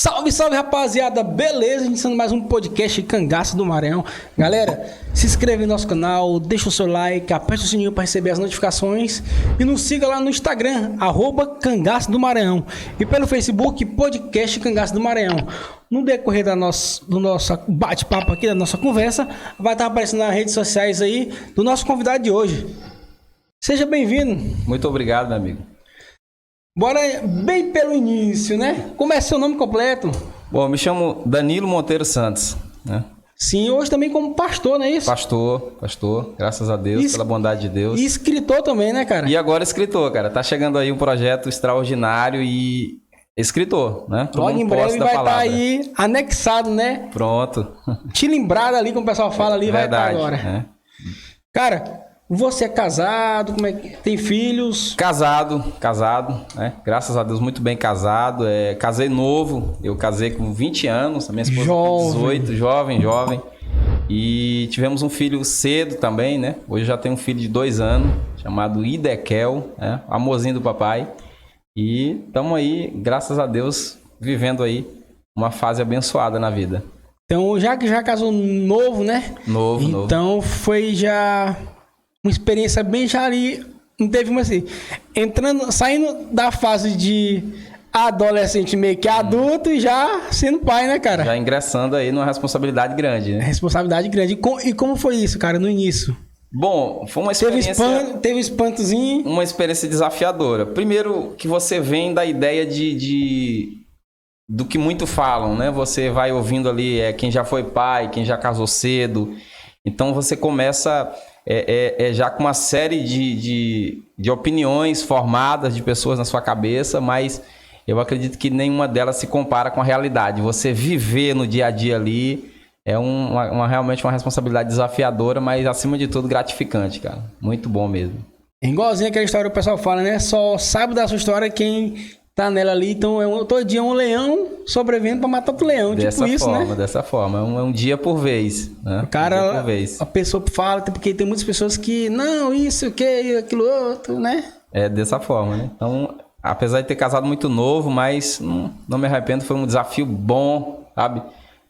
Salve, salve, rapaziada, beleza? Iniciando mais um podcast Cangaço do Maranhão. Galera, se inscreve no nosso canal, deixa o seu like, aperta o sininho para receber as notificações e nos siga lá no Instagram, @Cangaço do Maranhão, e pelo Facebook, podcast Cangaço do Maranhão. No decorrer do nosso bate-papo aqui, da nossa conversa, vai estar aparecendo nas redes sociais aí do nosso convidado de hoje. Seja bem-vindo. Muito obrigado, meu amigo. Bora bem pelo início, né? Como é seu nome completo? Bom, eu me chamo Danilo Monteiro Santos, né? Sim, hoje também como pastor, não é isso? Pastor, graças a Deus, pela bondade de Deus. E escritor também, né, cara? E agora escritor, cara. Tá chegando aí um projeto extraordinário e escritor, né? Logo em breve vai estar aí anexado, né? Pronto. Tilimbrado ali, como o pessoal fala ali, Verdade, vai estar agora. né? Cara, você é casado, como é que tem filhos? Casado, né? Graças a Deus, muito bem casado. Casei novo, eu casei com 20 anos, a minha esposa com 18, jovem. E tivemos um filho cedo também, né? Hoje já tem um filho de 2 anos, chamado Idekel, né? Amorzinho do papai. E estamos aí, graças a Deus, vivendo aí uma fase abençoada na vida. Então, já que já casou novo, né? Novo. Então, foi já uma experiência bem já ali, não teve uma assim, saindo da fase de adolescente meio que adulto e já sendo pai, né, cara? Já ingressando aí numa responsabilidade grande, né? Responsabilidade grande. E como foi isso, cara, no início? Bom, foi uma experiência... Teve um espantozinho? Uma experiência desafiadora. Primeiro que você vem da ideia do que muito falam, né? Você vai ouvindo ali quem já foi pai, quem já casou cedo. Então você começa já com uma série de opiniões formadas de pessoas na sua cabeça, mas eu acredito que nenhuma delas se compara com a realidade. Você viver no dia a dia ali é realmente uma responsabilidade desafiadora, mas acima de tudo gratificante, cara. Muito bom mesmo. É igualzinho aquela história que o pessoal fala, né? Só sabe da sua história quem tá nela ali. Então, todo dia um leão sobrevivendo pra matar outro leão. Dessa tipo isso, né? Dessa forma. É um dia por vez, né? O cara, um por vez. A pessoa fala, porque tem muitas pessoas que, não, isso, o que, aquilo outro, né? É dessa forma, né? Então, apesar de ter casado muito novo, mas não me arrependo, foi um desafio bom, sabe?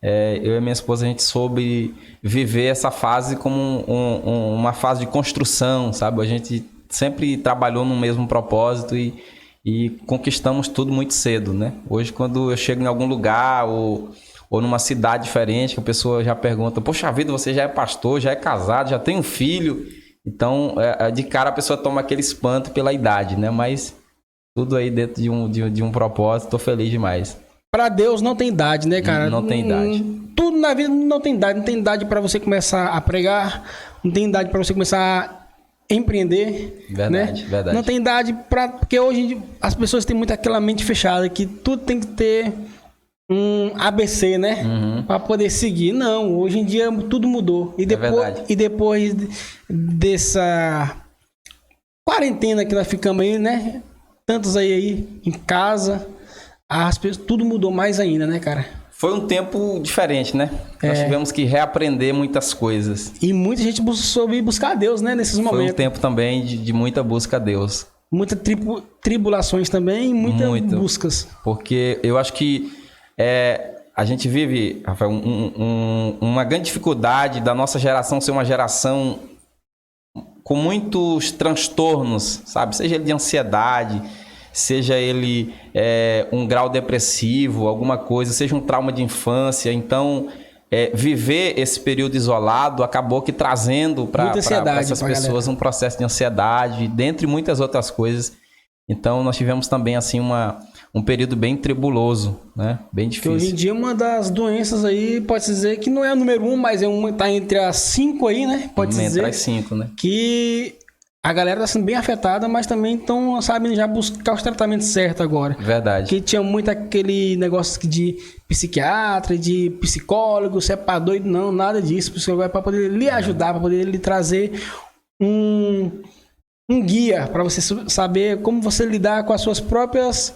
Eu e minha esposa, a gente soube viver essa fase como uma fase de construção, sabe? A gente sempre trabalhou no mesmo propósito e conquistamos tudo muito cedo, né? Hoje, quando eu chego em algum lugar ou numa cidade diferente, que a pessoa já pergunta, poxa vida, você já é pastor, já é casado, já tem um filho. Então, de cara a pessoa toma aquele espanto pela idade, né? Mas tudo aí dentro de um propósito, tô feliz demais. Pra Deus não tem idade, né, cara? Não tem idade. Tudo na vida não tem idade. Não tem idade pra você começar a pregar, não tem idade pra você começar a empreender. Verdade, né? verdade. Não tem idade pra... Porque hoje as pessoas têm muito aquela mente fechada, que tudo tem que ter um ABC, né? Uhum. Pra poder seguir. Não, hoje em dia tudo mudou. E depois dessa quarentena que nós ficamos aí, né? Tantos aí em casa... tudo mudou mais ainda, né, cara? Foi um tempo diferente, né? Nós tivemos que reaprender muitas coisas. E muita gente soube buscar a Deus, né, nesses momentos. Foi um tempo também de muita busca a Deus. Muitas tribulações também e muitas buscas. Porque eu acho que a gente vive, Rafael, uma grande dificuldade da nossa geração ser uma geração com muitos transtornos, sabe? Seja ele de ansiedade, seja ele um grau depressivo, alguma coisa, seja um trauma de infância. Então, viver esse período isolado acabou que trazendo para essas pessoas um processo de ansiedade, dentre muitas outras coisas. Então, nós tivemos também assim um período bem tribuloso, né? Bem difícil. Hoje em dia, uma das doenças aí, pode-se dizer que não é o número 1, mas tá entre as 5 aí, né? Pode-se dizer. Entre as 5, né? Que... a galera tá sendo bem afetada, mas também estão sabendo já buscar os tratamentos certos agora. Verdade. Que tinha muito aquele negócio de psiquiatra, de psicólogo, você é pra doido, não, nada disso. O psicólogo é pra poder lhe ajudar, pra poder lhe trazer um guia, pra você saber como você lidar com as suas próprias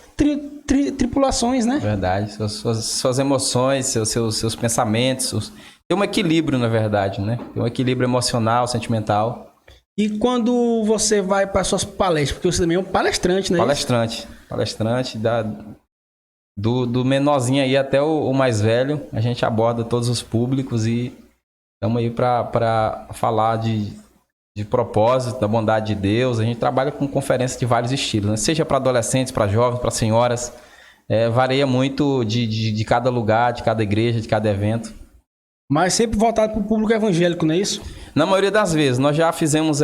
tripulações, né? Verdade. Suas emoções, seus pensamentos. Tem um equilíbrio, na verdade, né? Tem um equilíbrio emocional, sentimental. E quando você vai para suas palestras, porque você também é um palestrante, né? Palestrante do menorzinho aí até o mais velho, a gente aborda todos os públicos e estamos aí para falar de propósito, da bondade de Deus. A gente trabalha com conferências de vários estilos, né? Seja para adolescentes, para jovens, para senhoras. Varia muito de cada lugar, de cada igreja, de cada evento. Mas sempre voltado para o público evangélico, não é isso? Na maioria das vezes. Nós já fizemos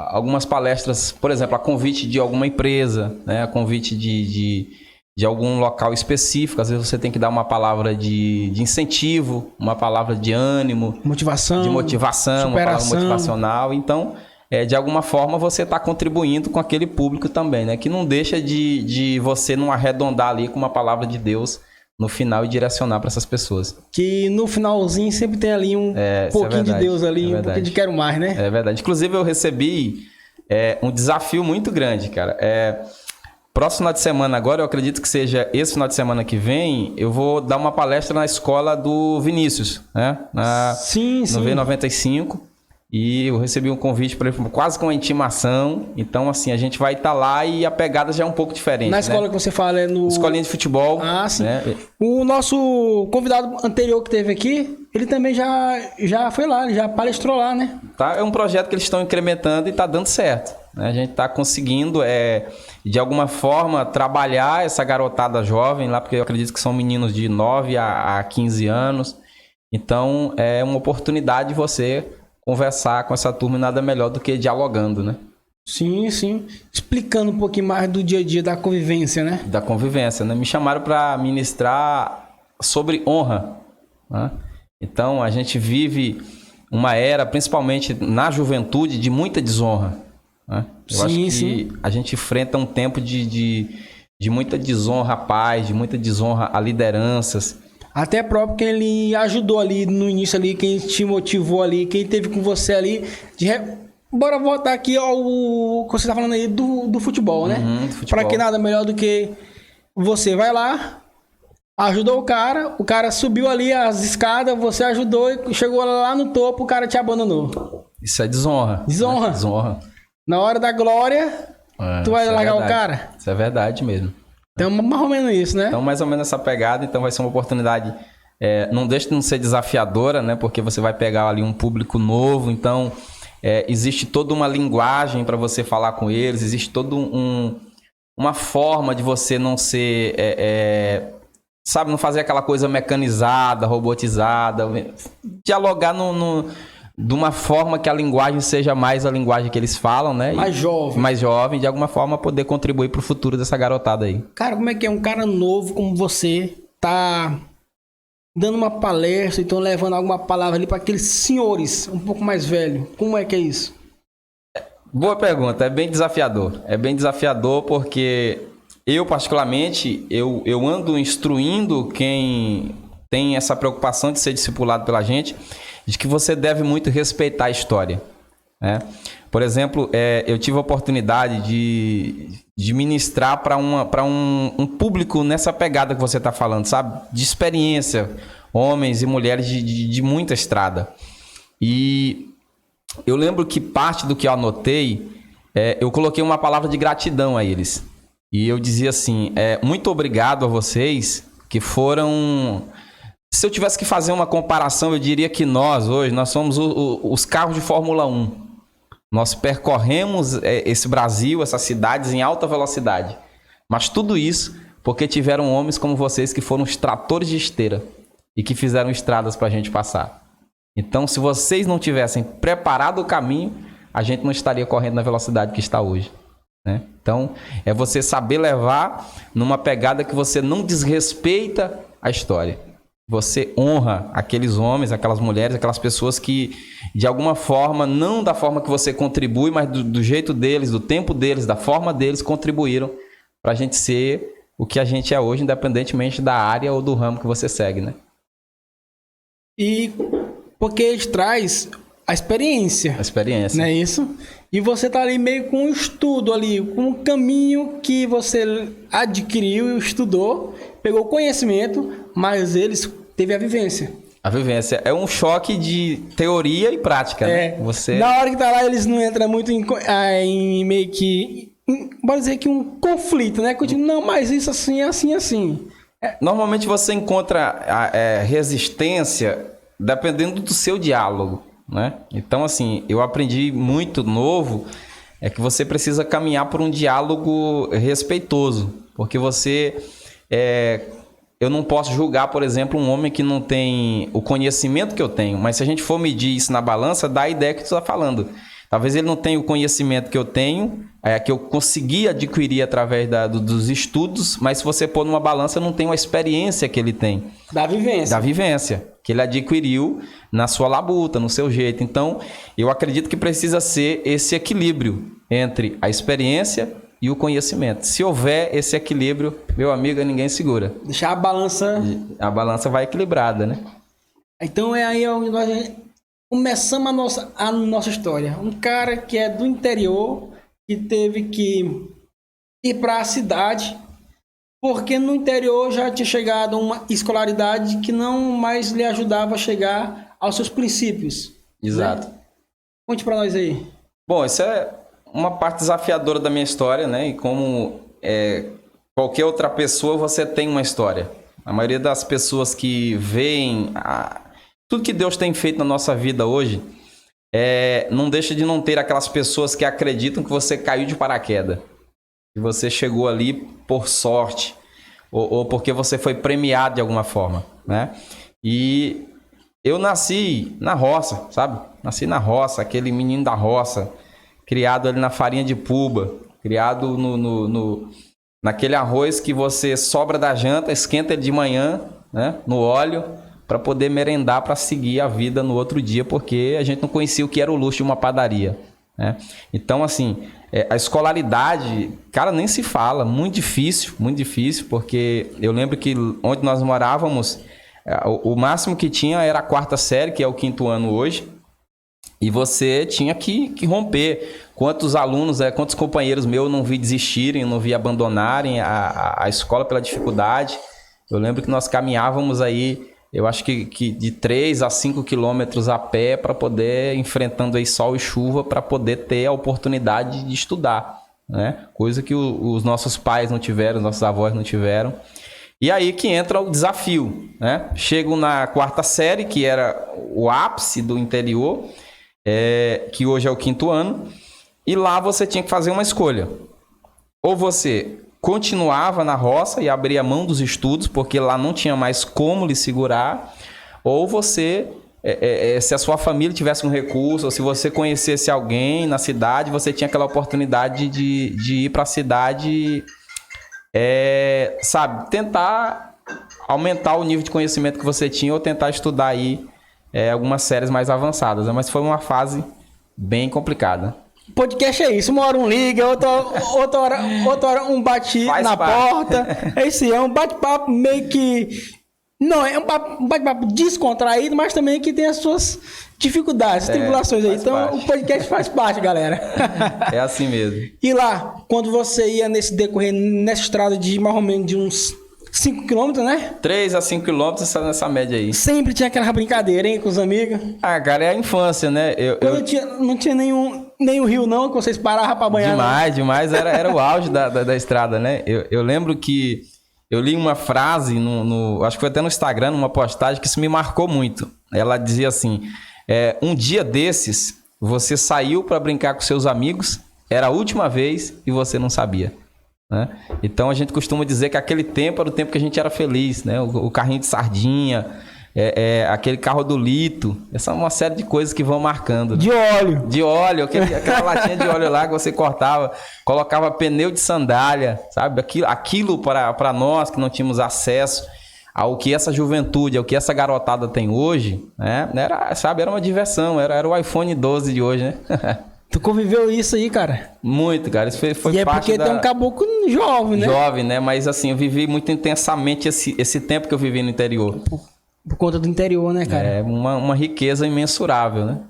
algumas palestras, por exemplo, a convite de alguma empresa, né? A convite de algum local específico. Às vezes você tem que dar uma palavra de incentivo, uma palavra de ânimo, motivação, uma palavra motivacional. Então, de alguma forma, você está contribuindo com aquele público também, né? Que não deixa de você não arredondar ali com uma palavra de Deus no final e direcionar para essas pessoas. Que no finalzinho sempre tem ali um pouquinho de Deus ali, um pouquinho de quero mais, né? É verdade. Inclusive, eu recebi um desafio muito grande, cara. Próximo final de semana agora, eu acredito que seja esse final de semana que vem, eu vou dar uma palestra na escola do Vinícius, né? Sim. No V95. E eu recebi um convite para ele, quase com uma intimação. Então, assim, a gente vai estar lá e a pegada já é um pouco diferente. Na escola, né? Que você fala é no... Escolinha de futebol. Ah, sim. Né? O nosso convidado anterior que teve aqui, ele também já foi lá, ele já palestrou lá, né? Tá, é um projeto que eles estão incrementando e está dando certo. Né? A gente está conseguindo, de alguma forma, trabalhar essa garotada jovem lá, porque eu acredito que são meninos de 9 a 15 anos. Então, é uma oportunidade de você conversar com essa turma, e nada melhor do que dialogando, né? Sim. Explicando um pouquinho mais do dia a dia da convivência, né? Da convivência, né? Me chamaram para ministrar sobre honra, né? Então, a gente vive uma era, principalmente na juventude, de muita desonra, né? Eu acho que a gente enfrenta um tempo de muita desonra a pais, de muita desonra a lideranças. Até próprio quem ele ajudou ali no início ali, quem te motivou ali, quem teve com você ali. Bora voltar aqui ao que você tá falando aí do futebol, né? Para que nada melhor do que você vai lá, ajudou o cara subiu ali as escadas, você ajudou e chegou lá no topo, o cara te abandonou. Isso é desonra. Desonra. Na hora da glória, tu vai largar o cara? Isso é verdade mesmo. Então, mais ou menos isso, né? Então, mais ou menos essa pegada. Então, vai ser uma oportunidade. Não deixa de não ser desafiadora, né? Porque você vai pegar ali um público novo. Então, existe toda uma linguagem para você falar com eles. Existe toda uma forma de você não ser... sabe, não fazer aquela coisa mecanizada, robotizada. Dialogar de uma forma que a linguagem seja mais a linguagem que eles falam, né? Mais jovem, de alguma forma poder contribuir para o futuro dessa garotada aí. Cara, como é que é um cara novo como você tá dando uma palestra, então levando alguma palavra ali para aqueles senhores um pouco mais velhos? Como é que é isso? Boa pergunta, é bem desafiador. É bem desafiador porque eu, particularmente, eu ando instruindo quem tem essa preocupação de ser discipulado pela gente, de que você deve muito respeitar a história, né? Por exemplo, eu tive a oportunidade de ministrar para um público nessa pegada que você está falando, sabe? De experiência, homens e mulheres de muita estrada. E eu lembro que parte do que eu anotei, eu coloquei uma palavra de gratidão a eles. E eu dizia assim, muito obrigado a vocês que foram... Se eu tivesse que fazer uma comparação, eu diria que nós somos os carros de Fórmula 1. Nós percorremos esse Brasil, essas cidades em alta velocidade. Mas tudo isso porque tiveram homens como vocês que foram os tratores de esteira e que fizeram estradas para a gente passar. Então, se vocês não tivessem preparado o caminho, a gente não estaria correndo na velocidade que está hoje, né? Então, é você saber levar numa pegada que você não desrespeita a história. Você honra aqueles homens, aquelas mulheres, aquelas pessoas que, de alguma forma, não da forma que você contribui, mas do jeito deles, do tempo deles, da forma deles, contribuíram para a gente ser o que a gente é hoje, independentemente da área ou do ramo que você segue, né? E porque eles traz a experiência. A experiência. Não é isso? E você tá ali meio com um estudo ali, com um caminho que você adquiriu, estudou, pegou conhecimento, mas eles teve a vivência. A vivência é um choque de teoria e prática, né? Na hora que tá lá, eles não entram muito em meio que pode dizer que um conflito, né? Não, mas isso assim, assim, assim. Normalmente você encontra resistência dependendo do seu diálogo, né? Então, assim, eu aprendi muito novo que você precisa caminhar por um diálogo respeitoso, porque eu não posso julgar, por exemplo, um homem que não tem o conhecimento que eu tenho, mas se a gente for medir isso na balança, dá a ideia que tu está falando. Talvez ele não tenha o conhecimento que eu tenho, que eu consegui adquirir através dos estudos, mas se você pôr numa balança, não tem a experiência que ele tem. Da vivência. Da vivência, que ele adquiriu na sua labuta, no seu jeito. Então, eu acredito que precisa ser esse equilíbrio entre a experiência e o conhecimento. Se houver esse equilíbrio, meu amigo, ninguém segura. Deixar a balança... A balança vai equilibrada, né? Então, aí onde nós começamos a nossa história. Um cara que é do interior, que teve que ir para a cidade, porque no interior já tinha chegado uma escolaridade que não mais lhe ajudava a chegar aos seus princípios. Exato. Né? Conte para nós aí. Bom, isso é uma parte desafiadora da minha história, né? E como qualquer outra pessoa, você tem uma história. A maioria das pessoas que veem tudo que Deus tem feito na nossa vida hoje, não deixa de não ter aquelas pessoas que acreditam que você caiu de paraquedas. Que você chegou ali por sorte, ou porque você foi premiado de alguma forma, né? E eu nasci na roça, sabe? Nasci na roça, aquele menino da roça, criado ali na farinha de puba, criado naquele arroz que você sobra da janta, esquenta ele de manhã, né? No óleo, para poder merendar, para seguir a vida no outro dia, porque a gente não conhecia o que era o luxo de uma padaria, né? Então, assim, a escolaridade, cara, nem se fala, muito difícil, porque eu lembro que onde nós morávamos, o máximo que tinha era a 4ª série, que é o 5º ano hoje, e você tinha que romper. Quantos alunos, quantos companheiros meus não vi desistirem, não vi abandonarem a escola pela dificuldade. Eu lembro que nós caminhávamos aí, eu acho que de 3 a 5 quilômetros a pé para poder, enfrentando aí sol e chuva, para poder ter a oportunidade de estudar, né? Coisa que os nossos pais não tiveram, os nossos avós não tiveram. E aí que entra o desafio, né? Chego na 4ª série, que era o ápice do interior, que hoje é o 5º ano, e lá você tinha que fazer uma escolha. Ou você continuava na roça e abria mão dos estudos, porque lá não tinha mais como lhe segurar, ou você, se a sua família tivesse um recurso, ou se você conhecesse alguém na cidade, você tinha aquela oportunidade de ir para a cidade, sabe, tentar aumentar o nível de conhecimento que você tinha, ou tentar estudar aí algumas séries mais avançadas, né? Mas foi uma fase bem complicada. Podcast é isso, uma hora um liga, outra hora um bate Faz na parte. porta. Esse é um bate-papo meio que... Não, é um bate-papo descontraído, mas também que tem as suas dificuldades, tribulações aí. Então parte. O podcast faz parte, galera. É assim mesmo. E lá, quando você ia nessa estrada de mais ou menos de uns 5 quilômetros, né? 3 a 5 quilômetros nessa média aí. Sempre tinha aquela brincadeira, hein, com os amigos. Cara, é a infância, né? Não tinha nenhum rio, não, que vocês paravam pra banhar. Demais. Era o auge da estrada, né? Eu lembro que eu li uma frase, acho que foi até no Instagram, numa postagem, que isso me marcou muito. Ela dizia assim, um dia desses, você saiu para brincar com seus amigos, era a última vez e você não sabia. Né? Então a gente costuma dizer que aquele tempo era o tempo que a gente era feliz, né? O carrinho de sardinha, aquele carro do litro, essa é uma série de coisas que vão marcando, né? De óleo, aquela latinha de óleo lá que você cortava, colocava pneu de sandália, sabe? Aquilo para nós que não tínhamos acesso ao que essa juventude, ao que essa garotada tem hoje, né? Era uma diversão, era o iPhone 12 de hoje, né? Tu conviveu isso aí, cara? Muito, cara. Isso foi e parte porque tem um caboclo jovem, né? Jovem, né? Mas assim, eu vivi muito intensamente esse tempo que eu vivi no interior. Por conta do interior, né, cara? É uma riqueza imensurável, né?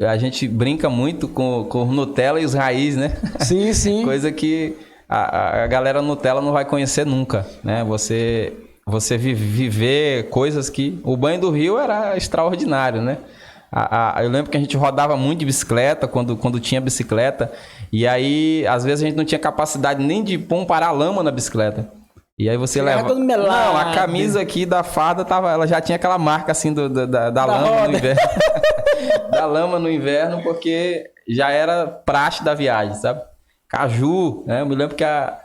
A gente brinca muito com Nutella e os raízes, né? Sim, sim. Coisa que a galera Nutella não vai conhecer nunca, né? Você viver coisas que... O banho do rio era extraordinário, né? Eu lembro que a gente rodava muito de bicicleta, quando tinha bicicleta. E aí, às vezes, a gente não tinha capacidade nem de pôr um paralama na bicicleta. E aí você leva... Não, a camisa aqui da farda, ela já tinha aquela marca assim da lama roda. No inverno. Da lama no inverno, porque já era praxe da viagem, sabe? Caju, né? Eu me lembro que a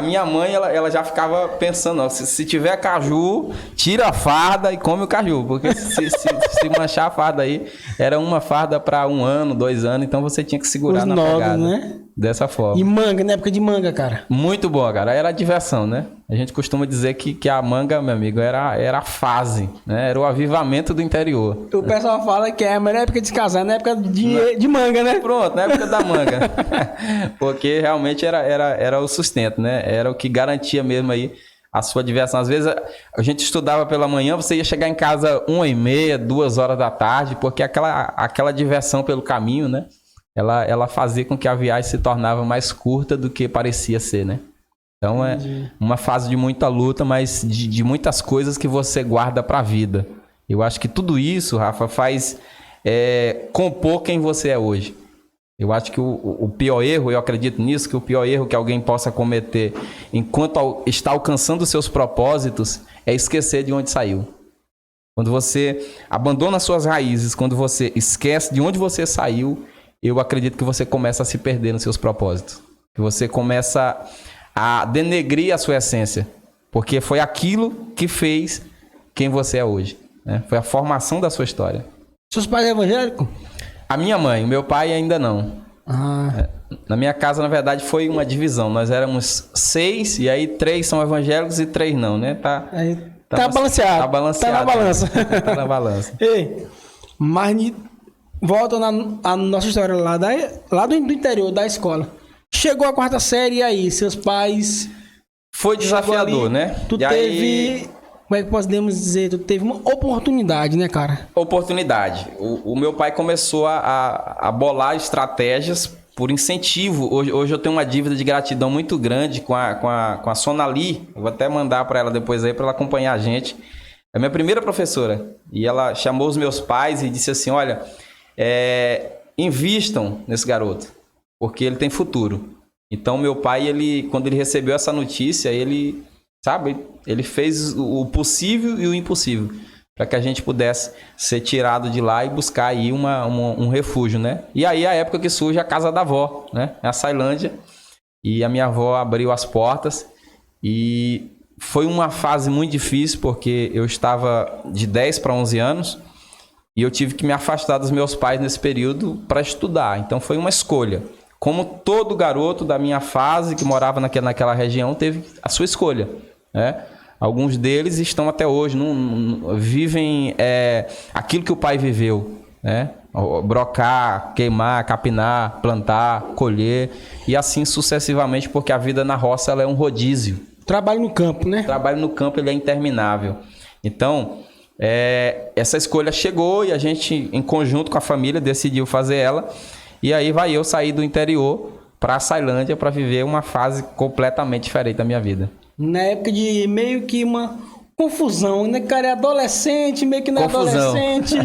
minha mãe, ela já ficava pensando, ó, se tiver caju, tira a farda e come o caju, porque se manchar a farda aí, era uma farda para 1 ano, 2 anos, então você tinha que segurar na pegada, né? Dessa forma. E manga, na época de manga, cara? Muito boa, cara. Era a diversão, né? A gente costuma dizer que a manga, meu amigo, era a fase, né? Era o avivamento do interior. O pessoal fala que é a melhor época de se casar, na época de manga, né? Pronto, na época da manga. Porque realmente era o sustento, né? Era o que garantia mesmo aí a sua diversão. Às vezes a gente estudava pela manhã, você ia chegar em casa 1h30, 2 horas da tarde, porque aquela diversão pelo caminho, né? Ela fazia com que a viagem se tornava mais curta do que parecia ser, né? Então é uma fase de muita luta, mas de muitas coisas que você guarda para a vida. Eu acho que tudo isso, Rafa, faz compor quem você é hoje. Eu acho que o pior erro, eu acredito nisso, que o pior erro que alguém possa cometer enquanto está alcançando os seus propósitos é esquecer de onde saiu. Quando você abandona suas raízes, quando você esquece de onde você saiu, eu acredito que você começa a se perder nos seus propósitos. Que você começa a denegrir a sua essência. Porque foi aquilo que fez quem você é hoje, né? Foi a formação da sua história. Seus pais são evangélicos? A minha mãe, o meu pai ainda não. Na minha casa, na verdade, foi uma divisão. Nós éramos 6, e aí 3 são evangélicos e 3 não, né? Tá balanceado. Tá balanceado. Tá na balança. Tá na balança. Ei, mas volta a nossa história lá do interior da escola. Chegou a 4ª série, e aí? Seus pais... Foi desafiador, ali, né? Tu teve... Como é que podemos dizer? Tu teve uma oportunidade, né, cara? Oportunidade. O meu pai começou a bolar estratégias por incentivo. Hoje eu tenho uma dívida de gratidão muito grande com a Sonali. Eu vou até mandar para ela depois aí, para ela acompanhar a gente. É a minha primeira professora. E ela chamou os meus pais e disse assim, olha... invistam nesse garoto, porque ele tem futuro. Então meu pai, quando ele recebeu essa notícia, ele fez o possível e o impossível para que a gente pudesse ser tirado de lá e buscar aí um refúgio, né? E aí a época que surge a casa da avó, né? A Sailândia, e a minha avó abriu as portas e foi uma fase muito difícil, porque eu estava de 10 para 11 anos. E eu tive que me afastar dos meus pais nesse período para estudar. Então foi uma escolha. Como todo garoto da minha fase que morava naquela região teve a sua escolha, né? Alguns deles estão até hoje, vivem aquilo que o pai viveu, né? Brocar, queimar, capinar, plantar, colher e assim sucessivamente, porque a vida na roça ela é um rodízio. Trabalho no campo, né? Trabalho no campo ele é interminável. Então... essa escolha chegou e a gente, em conjunto com a família, decidiu fazer ela. E aí eu sair do interior para a Sailândia para viver uma fase completamente diferente da minha vida. Na época de meio que uma confusão, né, cara? É adolescente, meio que não é adolescente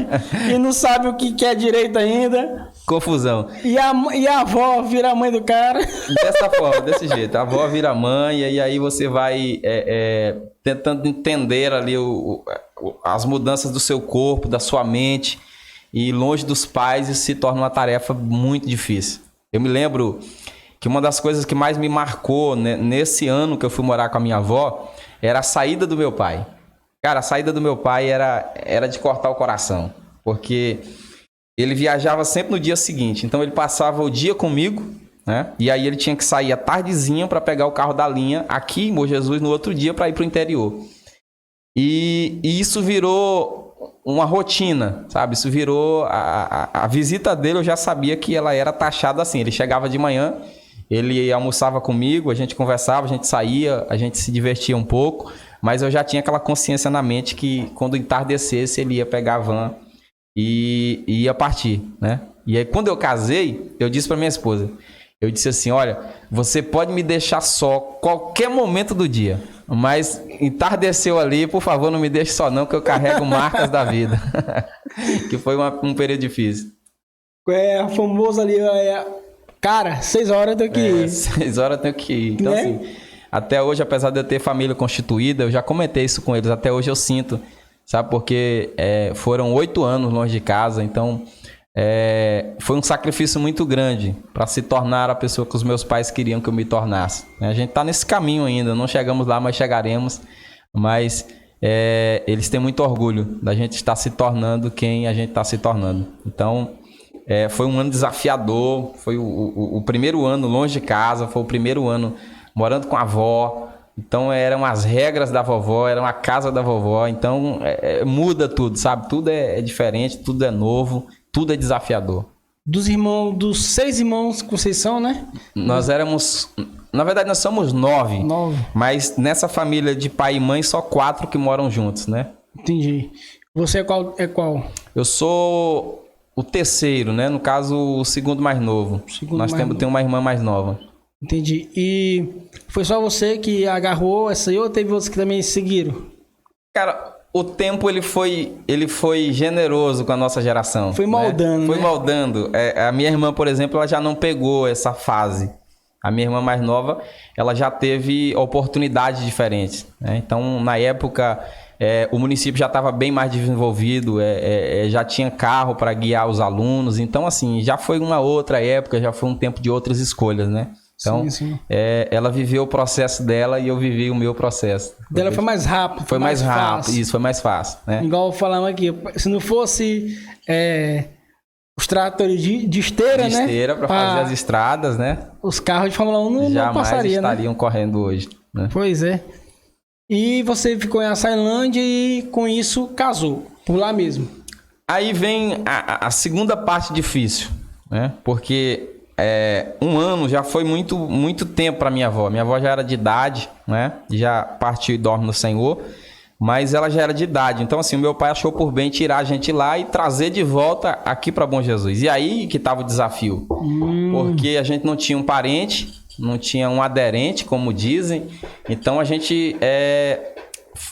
e não sabe o que é direito ainda. Confusão. E a avó vira a mãe do cara. Dessa forma, desse jeito. A avó vira mãe e aí você vai tentando entender ali as mudanças do seu corpo, da sua mente. E longe dos pais isso se torna uma tarefa muito difícil. Eu me lembro que uma das coisas que mais me marcou, né, nesse ano que eu fui morar com a minha avó era a saída do meu pai. Cara, a saída do meu pai era de cortar o coração. Porque ele viajava sempre no dia seguinte. Então ele passava o dia comigo, né? E aí ele tinha que sair à tardezinha para pegar o carro da linha aqui em Bom Jesus no outro dia para ir para o interior. E isso virou uma rotina, sabe? Isso virou... A visita dele eu já sabia que ela era taxada assim. Ele chegava de manhã, ele almoçava comigo, a gente conversava, a gente saía, a gente se divertia um pouco, mas eu já tinha aquela consciência na mente que quando entardecesse ele ia pegar a van e ia partir, né? E aí quando eu casei, eu disse para minha esposa, eu disse assim, olha, você pode me deixar só qualquer momento do dia, Mas entardeceu ali, por favor, não me deixe só não, que eu carrego marcas da vida. Que foi um período difícil. É famoso ali, cara, 6 horas eu tenho que ir. 6 horas eu tenho que ir. Então, né? assim, até hoje, apesar de eu ter família constituída, eu já comentei isso com eles, até hoje eu sinto, sabe? Porque foram 8 anos longe de casa, então foi um sacrifício muito grande para se tornar a pessoa que os meus pais queriam que eu me tornasse. A gente está nesse caminho ainda, não chegamos lá, mas chegaremos. Mas eles têm muito orgulho da gente estar se tornando quem a gente está se tornando. Então, foi um ano desafiador, foi o primeiro ano longe de casa, foi o primeiro ano morando com a avó. Então eram as regras da vovó, era a casa da vovó. Então muda tudo, sabe? Tudo é diferente, tudo é novo, tudo é desafiador. Dos 6 irmãos que vocês são, né? Nós éramos... Na verdade, nós somos 9. 9. Mas nessa família de pai e mãe, só 4 que moram juntos, né? Entendi. Você é qual? Eu sou o terceiro, né? No caso, o segundo mais novo. Nós temos uma irmã mais nova. Entendi. E foi só você que agarrou essa aí ou teve outros que também seguiram? Cara, o tempo ele foi generoso com a nossa geração. Foi moldando, né? Foi né? moldando. A minha irmã, por exemplo, ela já não pegou essa fase. A minha irmã mais nova, ela já teve oportunidades diferentes, né? Então, na época, o município já estava bem mais desenvolvido, já tinha carro para guiar os alunos. Então, assim, já foi uma outra época, já foi um tempo de outras escolhas, né? Então, sim. Ela viveu o processo dela e eu vivi o meu processo. Dela foi mais rápido. Foi mais rápido, fácil. Isso, foi mais fácil, né? Igual falamos aqui, se não fosse os tratores de esteira, né? De esteira para fazer as estradas, né? Os carros de Fórmula 1 não passariam, estariam correndo hoje, né? Pois é. E você ficou em Açailândia e com isso casou, por lá mesmo. Aí vem a segunda parte difícil, né? Porque... um ano já foi muito tempo para minha avó. Minha avó já era de idade, né? Já partiu e dorme no Senhor, mas ela já era de idade. Então, assim, o meu pai achou por bem tirar a gente lá e trazer de volta aqui para Bom Jesus. E aí que estava o desafio, porque a gente não tinha um parente, não tinha um aderente, como dizem. Então, a gente...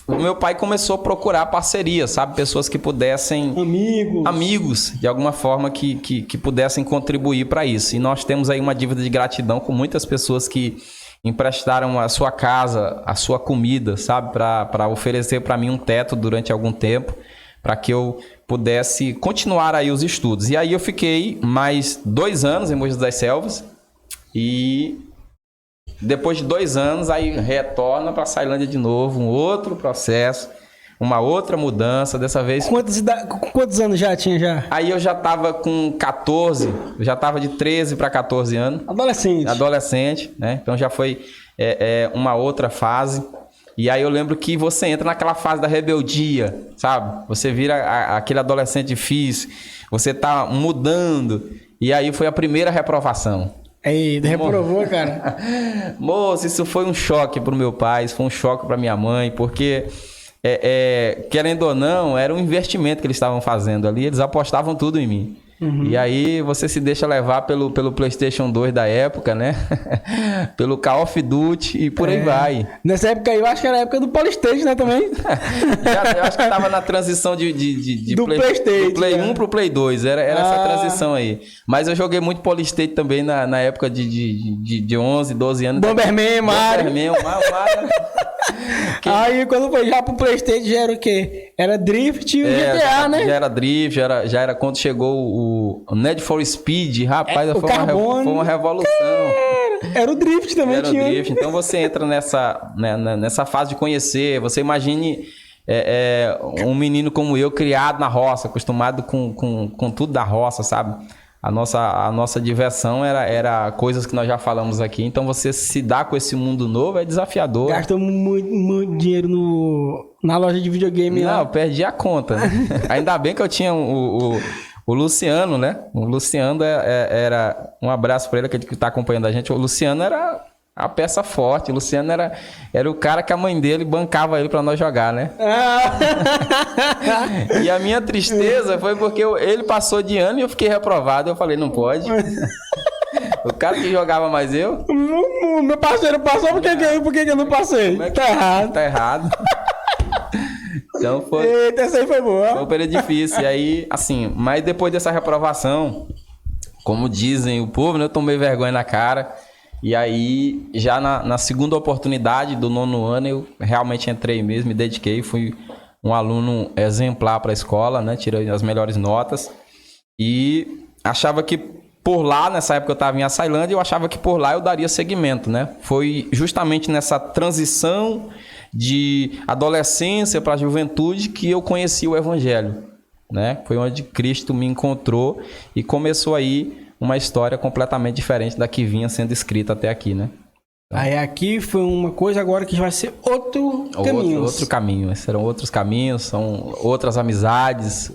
O meu pai começou a procurar parcerias, sabe? Pessoas que pudessem... Amigos, de alguma forma, que pudessem contribuir para isso. E nós temos aí uma dívida de gratidão com muitas pessoas que emprestaram a sua casa, a sua comida, sabe? Para oferecer para mim um teto durante algum tempo, para que eu pudesse continuar aí os estudos. E aí eu fiquei mais 2 anos em Mogi das Selvas e... Depois de 2 anos, aí retorna para a Açailândia de novo, um outro processo, uma outra mudança, dessa vez... Quantos anos já tinha já? Aí eu já estava com 14, eu já estava de 13 para 14 anos. Adolescente, né? Então já foi uma outra fase. E aí eu lembro que você entra naquela fase da rebeldia, sabe? Você vira aquele adolescente difícil, você tá mudando. E aí foi a primeira reprovação. Eita, reprovou, cara. Moço, isso foi um choque pro meu pai, isso foi um choque pra minha mãe, porque, querendo ou não, era um investimento que eles estavam fazendo ali, eles apostavam tudo em mim. E aí você se deixa levar pelo PlayStation 2 da época, né? Pelo Call of Duty e por aí vai. Nessa época aí, eu acho que era a época do PlayStation, né, também? Eu acho que tava na transição do PlayStation, do Play 1 pro Play 2, era essa transição aí. Mas eu joguei muito Polystation também na época de 11, 12 anos. Bomberman, Mario. Mario. Aí quando foi já pro PlayStation já era o quê? Era Drift e o GTA, né? Já era Drift, já era quando chegou o Need for Speed, rapaz, foi uma revolução. Era o Drift também, era tinha. O Drift. Então você entra nessa fase de conhecer, você imagine um menino como eu, criado na roça, acostumado com tudo da roça, sabe? A nossa diversão era coisas que nós já falamos aqui. Então, você se dá com esse mundo novo é desafiador. Gastou muito dinheiro na loja de videogame. Não, eu perdi a conta. Né? Ainda bem que eu tinha o Luciano, né? O Luciano era... Um abraço para ele que está acompanhando a gente. O Luciano era a peça forte. O Luciano era o cara que a mãe dele bancava ele para nós jogar, né? E a minha tristeza foi porque ele passou de ano e eu fiquei reprovado. Eu falei, não pode. O cara que jogava mais eu. O meu parceiro passou, por que eu não passei? Como é que Tá errado. Tá errado. Então foi... Eita, essa aí foi boa. Foi um período difícil. E aí, assim, mas depois dessa reprovação, como dizem o povo, né, eu tomei vergonha na cara. E aí, já na segunda oportunidade do 9º ano, eu realmente entrei mesmo, me dediquei, fui um aluno exemplar para a escola, né? Tirei as melhores notas. E achava que por lá, nessa época eu estava em Açailândia, eu achava que por lá eu daria seguimento, né? Foi justamente nessa transição de adolescência para a juventude que eu conheci o Evangelho, né? Foi onde Cristo me encontrou e começou aí uma história completamente diferente da que vinha sendo escrita até aqui, né? Aí aqui foi uma coisa, agora que vai ser outro caminho. Outro caminho, serão outros caminhos, são outras amizades,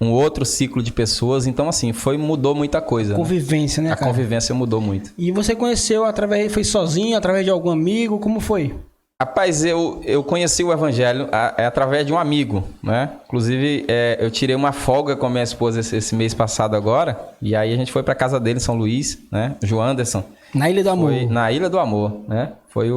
um outro ciclo de pessoas. Então, assim, mudou muita coisa. Convivência, né, cara? A convivência mudou muito. E você conheceu foi sozinho, através de algum amigo? Como foi? Rapaz, eu conheci o Evangelho através de um amigo, né? Inclusive, eu tirei uma folga com a minha esposa esse mês passado agora, e aí a gente foi para casa dele em São Luís, né? João Anderson. Na Ilha do Amor. Na Ilha do Amor, né? Foi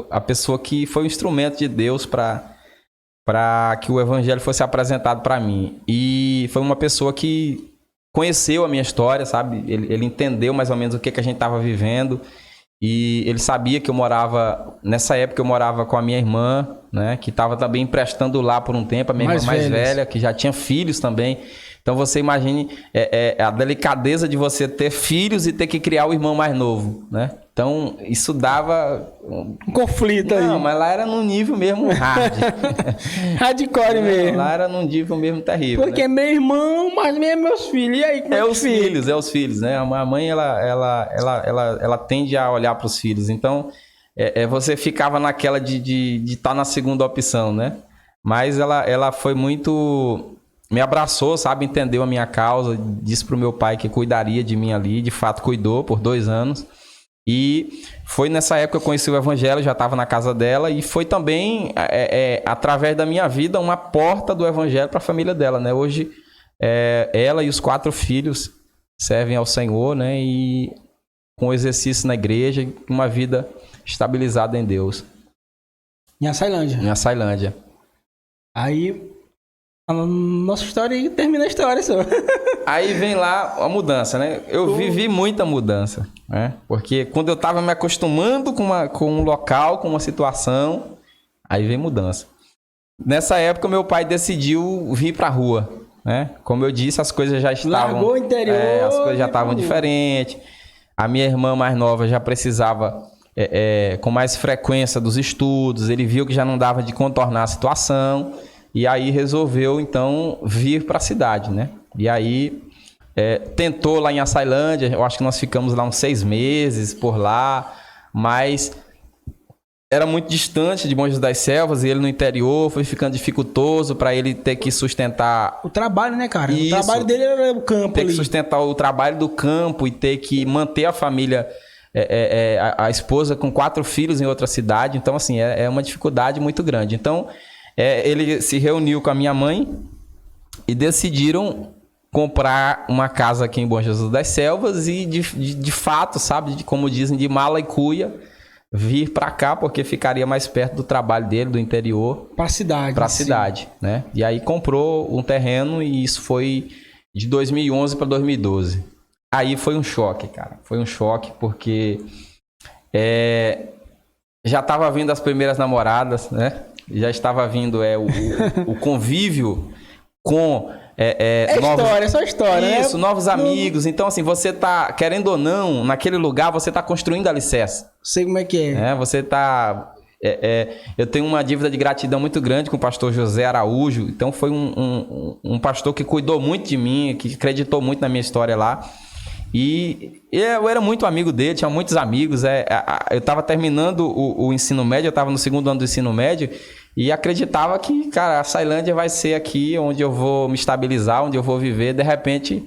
a pessoa que foi o instrumento de Deus para que o Evangelho fosse apresentado para mim. E foi uma pessoa que conheceu a minha história, sabe? Ele entendeu mais ou menos o que a gente estava vivendo. E ele sabia que nessa época eu morava com a minha irmã, né, que estava também emprestando lá por um tempo, a minha irmã mais velha, que já tinha filhos também. Então você imagine a delicadeza de você ter filhos e ter que criar o irmão mais novo, né? Então isso dava um conflito aí. Não, mas lá era num nível mesmo hard. Hardcore mesmo. Lá era num nível mesmo terrível. Porque né? Meu irmão, mas mesmo meus filhos. E aí, como é os filhos, né? A mãe, ela tende a olhar para os filhos. Então, você ficava naquela de estar na segunda opção, né? Mas ela foi muito... Me abraçou, sabe? Entendeu a minha causa. Disse pro meu pai que cuidaria de mim ali. De fato, cuidou por 2 anos. E foi nessa época que eu conheci o Evangelho, já estava na casa dela. E foi também, através da minha vida, uma porta do Evangelho para a família dela, né? Hoje, ela e os 4 filhos servem ao Senhor, né? E com exercício na igreja, uma vida estabilizada em Deus. Em Açailândia. Em Açailândia. Aí... a nossa história e termina a história só. Aí vem lá a mudança, né? Eu vivi muita mudança, né? Porque quando eu tava me acostumando com um local, com uma situação, aí vem mudança. Nessa época, meu pai decidiu vir pra rua, né? Como eu disse, as coisas já estavam... Largou o interior. As coisas já estavam diferentes. A minha irmã mais nova já precisava... com mais frequência dos estudos. Ele viu que já não dava de contornar a situação... E aí resolveu, então, vir para a cidade, né? E aí tentou lá em Açailândia, eu acho que nós ficamos lá uns 6 meses por lá, mas era muito distante de Bom Jesus das Selvas e ele no interior, foi ficando dificultoso para ele ter que sustentar... O trabalho, né, cara? Isso. O trabalho dele era o campo ter ali. Que sustentar o trabalho do campo e ter que manter a família... a esposa com 4 filhos em outra cidade. Então, assim, é uma dificuldade muito grande. Então... ele se reuniu com a minha mãe e decidiram comprar uma casa aqui em Bom Jesus das Selvas e de fato, sabe, como dizem, de mala e cuia, vir para cá porque ficaria mais perto do trabalho dele, do interior. Para a cidade. Né? E aí comprou um terreno e isso foi de 2011 para 2012. Aí foi um choque, cara. Foi um choque porque já estava vindo as primeiras namoradas, né? Já estava vindo o convívio com... só história, isso, né? Novos amigos. Então, assim, você tá, querendo ou não, naquele lugar, você tá construindo alicerce. Sei como é que é. Você tá... eu tenho uma dívida de gratidão muito grande com o pastor José Araújo. Então, foi um pastor que cuidou muito de mim, que acreditou muito na minha história lá. E eu era muito amigo dele, tinha muitos amigos. Eu estava terminando o ensino médio, eu estava no 2º ano do ensino médio e acreditava que, cara, a Açailândia vai ser aqui onde eu vou me estabilizar, onde eu vou viver. De repente,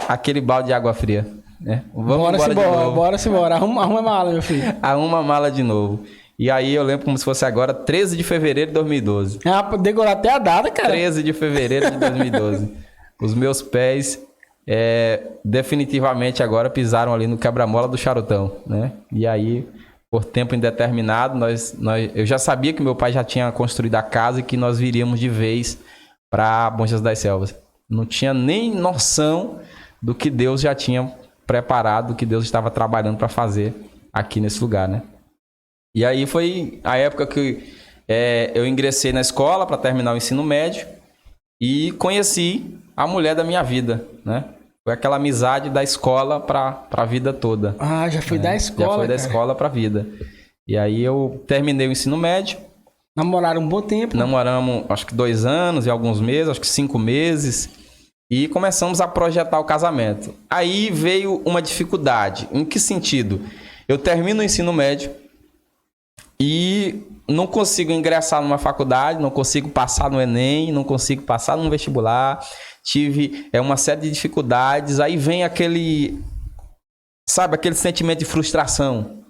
aquele balde de água fria. Né? Bora se embora. Arruma a mala, meu filho. Arruma a mala de novo. E aí eu lembro como se fosse agora, 13 de fevereiro de 2012. Decorar até a data, cara. 13 de fevereiro de 2012. Os meus pés definitivamente agora pisaram ali no quebra-mola do charutão, né? E aí, por tempo indeterminado, eu já sabia que meu pai já tinha construído a casa e que nós viríamos de vez para Bom Jesus das Selvas. Não tinha nem noção do que Deus já tinha preparado, do que Deus estava trabalhando para fazer aqui nesse lugar, né? E aí foi a época que eu ingressei na escola para terminar o ensino médio e conheci a mulher da minha vida, né? Foi aquela amizade da escola para a vida toda. Ah, já foi da escola, Já foi da cara. escola para a vida. E aí eu terminei o ensino médio. Namoraram um bom tempo. Namoramos, acho que 2 anos e alguns meses, acho que 5 meses. E começamos a projetar o casamento. Aí veio uma dificuldade. Em que sentido? Eu termino o ensino médio e não consigo ingressar numa faculdade, não consigo passar no Enem, não consigo passar num vestibular. Tive uma série de dificuldades. Aí vem aquele sentimento de frustração.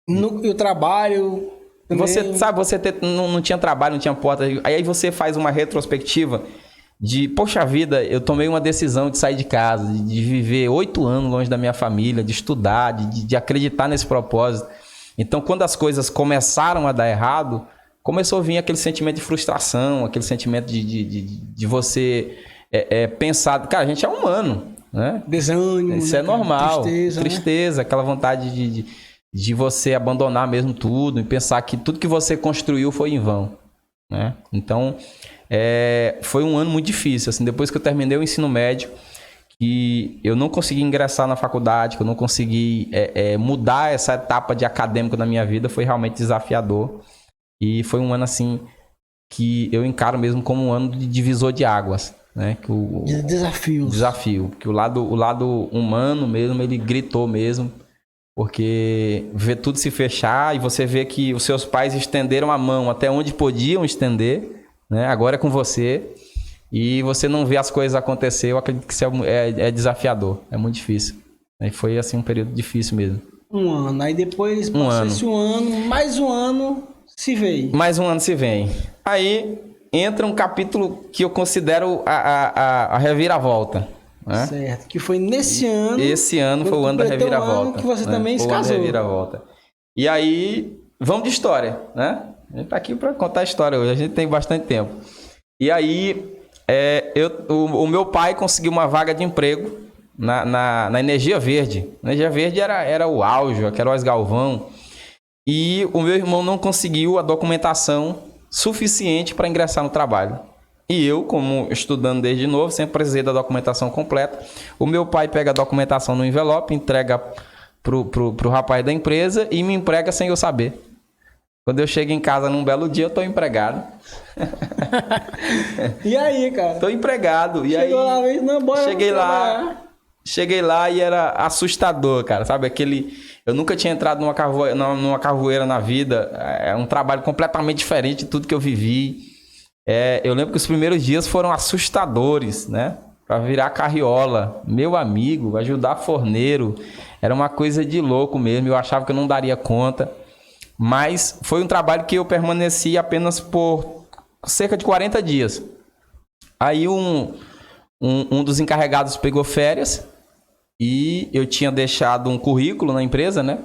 E o trabalho... também. Não tinha trabalho, não tinha porta. Aí você faz uma retrospectiva de, poxa vida, eu tomei uma decisão de sair de casa, de viver 8 anos longe da minha família, de estudar, de acreditar nesse propósito. Então, quando as coisas começaram a dar errado, começou a vir aquele sentimento de frustração, aquele sentimento de você pensar, cara, a gente é humano, né? Desânimo. Isso é normal. Tristeza, né? Aquela vontade de você abandonar mesmo tudo e pensar que tudo que você construiu foi em vão, né? Então, foi um ano muito difícil, assim, depois que eu terminei o ensino médio, que eu não consegui ingressar na faculdade, que eu não consegui mudar essa etapa de acadêmico na minha vida, foi realmente desafiador. E foi um ano, assim, que eu encaro mesmo como um ano de divisor de águas, né? De desafios. Desafio, porque o lado humano mesmo, ele gritou mesmo, porque ver tudo se fechar e você vê que os seus pais estenderam a mão até onde podiam estender, né? Agora é com você, e você não vê as coisas acontecer, eu acredito que isso é desafiador, é muito difícil. E foi assim um período difícil mesmo. Um ano, aí depois passa-se um ano, mais um ano se veio. Mais um ano se vem. Aí entra um capítulo que eu considero a reviravolta. Né? Certo, que foi nesse ano. Esse ano foi o ano da reviravolta. Ano que você também se casou. Reviravolta. E aí, vamos de história, né? A gente tá aqui para contar a história hoje, a gente tem bastante tempo. E aí, o meu pai conseguiu uma vaga de emprego na Energia Verde. A Energia Verde era o auge, a Queiroz Galvão. E o meu irmão não conseguiu a documentação suficiente para ingressar no trabalho. E eu, como estudando desde novo, sempre precisei da documentação completa. O meu pai pega a documentação no envelope, entrega pro rapaz da empresa e me emprega sem eu saber. Quando eu chego em casa num belo dia, eu tô empregado. E aí, cara? Tô empregado. Chegou lá, não, bora. Cheguei lá e era assustador, cara. Sabe, eu nunca tinha entrado numa carvoeira na vida. É um trabalho completamente diferente de tudo que eu vivi. Eu lembro que os primeiros dias foram assustadores, né? Para virar carriola, meu amigo, ajudar forneiro. Era uma coisa de louco mesmo. Eu achava que eu não daria conta. Mas foi um trabalho que eu permaneci apenas por cerca de 40 dias. Aí um dos encarregados pegou férias e eu tinha deixado um currículo na empresa, né?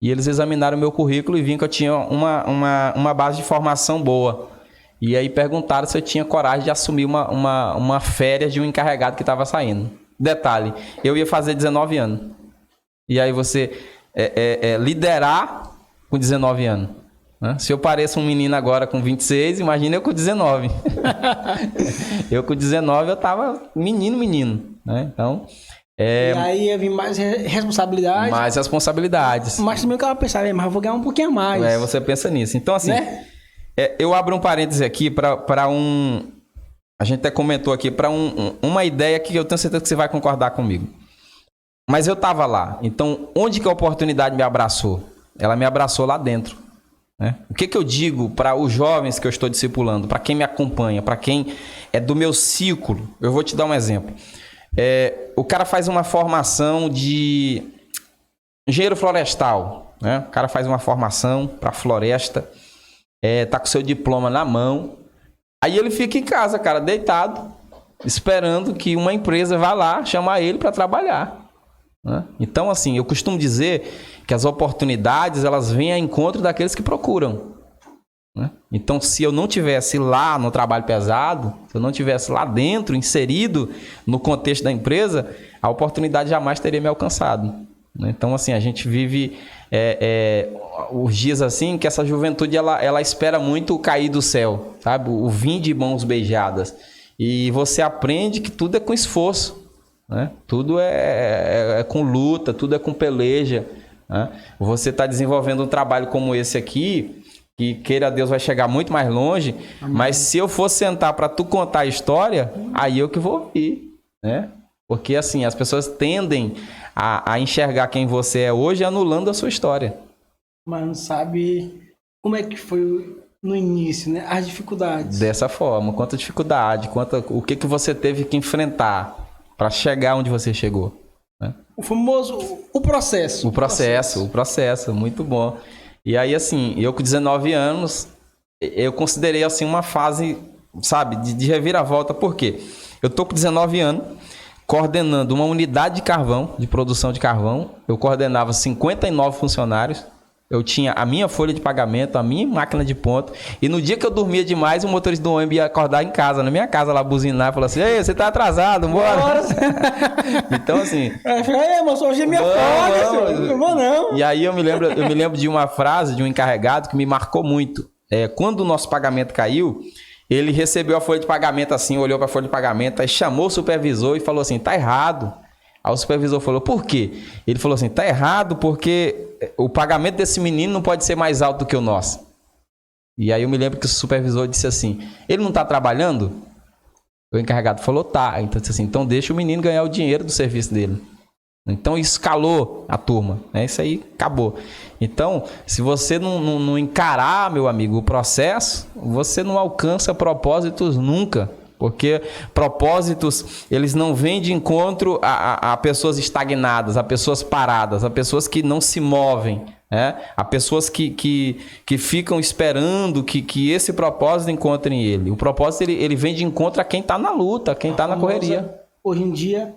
E eles examinaram o meu currículo e viram que eu tinha uma base de formação boa. E aí perguntaram se eu tinha coragem de assumir uma férias de um encarregado que estava saindo. Detalhe, eu ia fazer 19 anos. E aí você liderar com 19 anos. Né? Se eu pareço um menino agora com 26, imagina eu com 19. Eu com 19 eu tava menino. Né? Então... E aí ia vir mais responsabilidade. Mais responsabilidades. Mas também eu tava pensando, mas eu vou ganhar um pouquinho a mais. Você pensa nisso. Então, assim, né? Eu abro um parêntese aqui para um... A gente até comentou aqui, para uma ideia que eu tenho certeza que você vai concordar comigo. Mas eu tava lá. Então, onde que a oportunidade me abraçou? Ela me abraçou lá dentro. Né? O que eu digo para os jovens que eu estou discipulando, para quem me acompanha, para quem é do meu ciclo? Eu vou te dar um exemplo. O cara faz uma formação de engenheiro florestal, né? O cara faz uma formação para floresta, tá com seu diploma na mão, aí ele fica em casa, cara, deitado, esperando que uma empresa vá lá chamar ele para trabalhar. Né? Então, assim, eu costumo dizer que as oportunidades, elas vêm ao encontro daqueles que procuram. Né? Então, se eu não tivesse lá no trabalho pesado, se eu não tivesse lá dentro, inserido no contexto da empresa, a oportunidade jamais teria me alcançado. Né? Então, assim, a gente vive os dias assim que essa juventude ela espera muito cair do céu, sabe? O vim de mãos beijadas. E você aprende que tudo é com esforço. Né? Tudo é com luta, tudo é com peleja. Né? Você está desenvolvendo um trabalho como esse aqui, que queira Deus vai chegar muito mais longe. Amém. Mas se eu for sentar para tu contar a história, aí eu que vou ouvir. Né? Porque assim, as pessoas tendem a enxergar quem você é hoje anulando a sua história. Mas não sabe como é que foi no início, né? As dificuldades. Dessa forma, quanta dificuldade, o que você teve que enfrentar para chegar onde você chegou. Né? O famoso, o processo. O processo, muito bom. E aí, assim, eu com 19 anos, eu considerei, assim, uma fase, sabe, de reviravolta. Por quê? Eu tô com 19 anos, coordenando uma unidade de carvão, de produção de carvão. Eu coordenava 59 funcionários. Eu tinha a minha folha de pagamento, a minha máquina de ponto. E no dia que eu dormia demais, o motorista do ônibus ia acordar em casa, na minha casa, lá buzinar, e falar assim: ei, você tá atrasado, bora. Então, assim... moço, hoje é minha folga, não vou não. E aí eu me lembro de uma frase de um encarregado que me marcou muito. Quando o nosso pagamento caiu, ele recebeu a folha de pagamento assim, olhou para a folha de pagamento, aí chamou o supervisor e falou assim: tá errado. Aí o supervisor falou: por quê? Ele falou assim: tá errado porque o pagamento desse menino não pode ser mais alto do que o nosso. E aí eu me lembro que o supervisor disse assim: ele não está trabalhando? O encarregado falou: tá. Então disse assim: então deixa o menino ganhar o dinheiro do serviço dele. Então isso calou a turma, né? Isso aí acabou. Então, se você não encarar, meu amigo, o processo, você não alcança propósitos nunca. Porque propósitos, eles não vêm de encontro a pessoas estagnadas, a pessoas paradas, a pessoas que não se movem, né? A pessoas que ficam esperando que esse propósito encontrem ele. O propósito, ele vem de encontro a quem está na luta, a quem está na correria. Hoje em dia,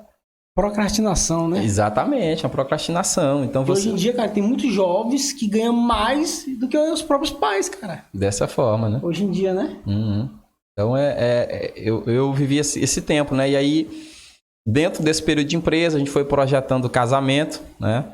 procrastinação, né? Exatamente, a procrastinação. Então, hoje em dia, cara, tem muitos jovens que ganham mais do que os próprios pais, cara. Dessa forma, né? Hoje em dia, né? Uhum. Então, eu vivi esse tempo, né? E aí, dentro desse período de empresa, a gente foi projetando o casamento, né?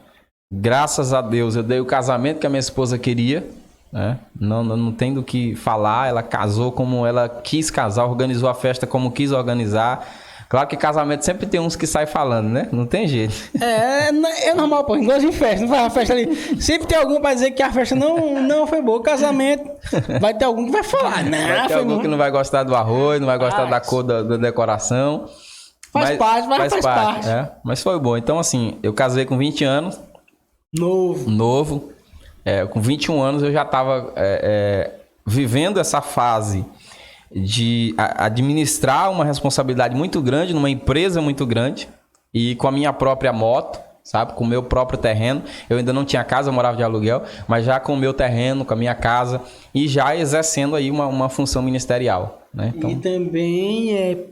Graças a Deus, eu dei o casamento que a minha esposa queria, né? Não tem do que falar, ela casou como ela quis casar, organizou a festa como quis organizar. Claro que casamento sempre tem uns que saem falando, né? Não tem jeito. É normal, pô. Gosta de festa, não faz uma festa ali. Sempre tem algum pra dizer que a festa não foi boa. O casamento, vai ter algum que vai falar. Não, vai ter algum que não vai gostar do arroz, não vai gostar da cor da decoração. Faz parte. É, mas foi bom. Então, assim, eu casei com 20 anos. Novo. Com 21 anos eu já estava vivendo essa fase de administrar uma responsabilidade muito grande numa empresa muito grande e com a minha própria moto, sabe, com o meu próprio terreno. Eu ainda não tinha casa, eu morava de aluguel, mas já com o meu terreno, com a minha casa e já exercendo aí uma função ministerial, né? Então, e também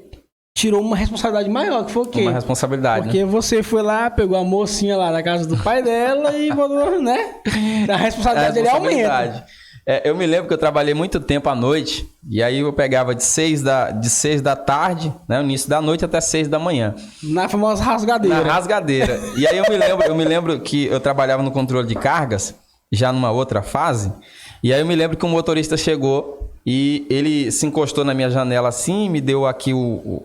tirou uma responsabilidade maior, que foi o quê? Uma responsabilidade, porque você foi lá, pegou a mocinha lá na casa do pai dela e botou, né? A responsabilidade dele aumenta. Eu me lembro que eu trabalhei muito tempo à noite, e aí eu pegava de 6 da tarde, né, no início da noite até 6 da manhã. Na famosa rasgadeira. Na rasgadeira. E aí eu me lembro que eu trabalhava no controle de cargas, já numa outra fase, e aí eu me lembro que um motorista chegou e ele se encostou na minha janela assim, me deu aqui o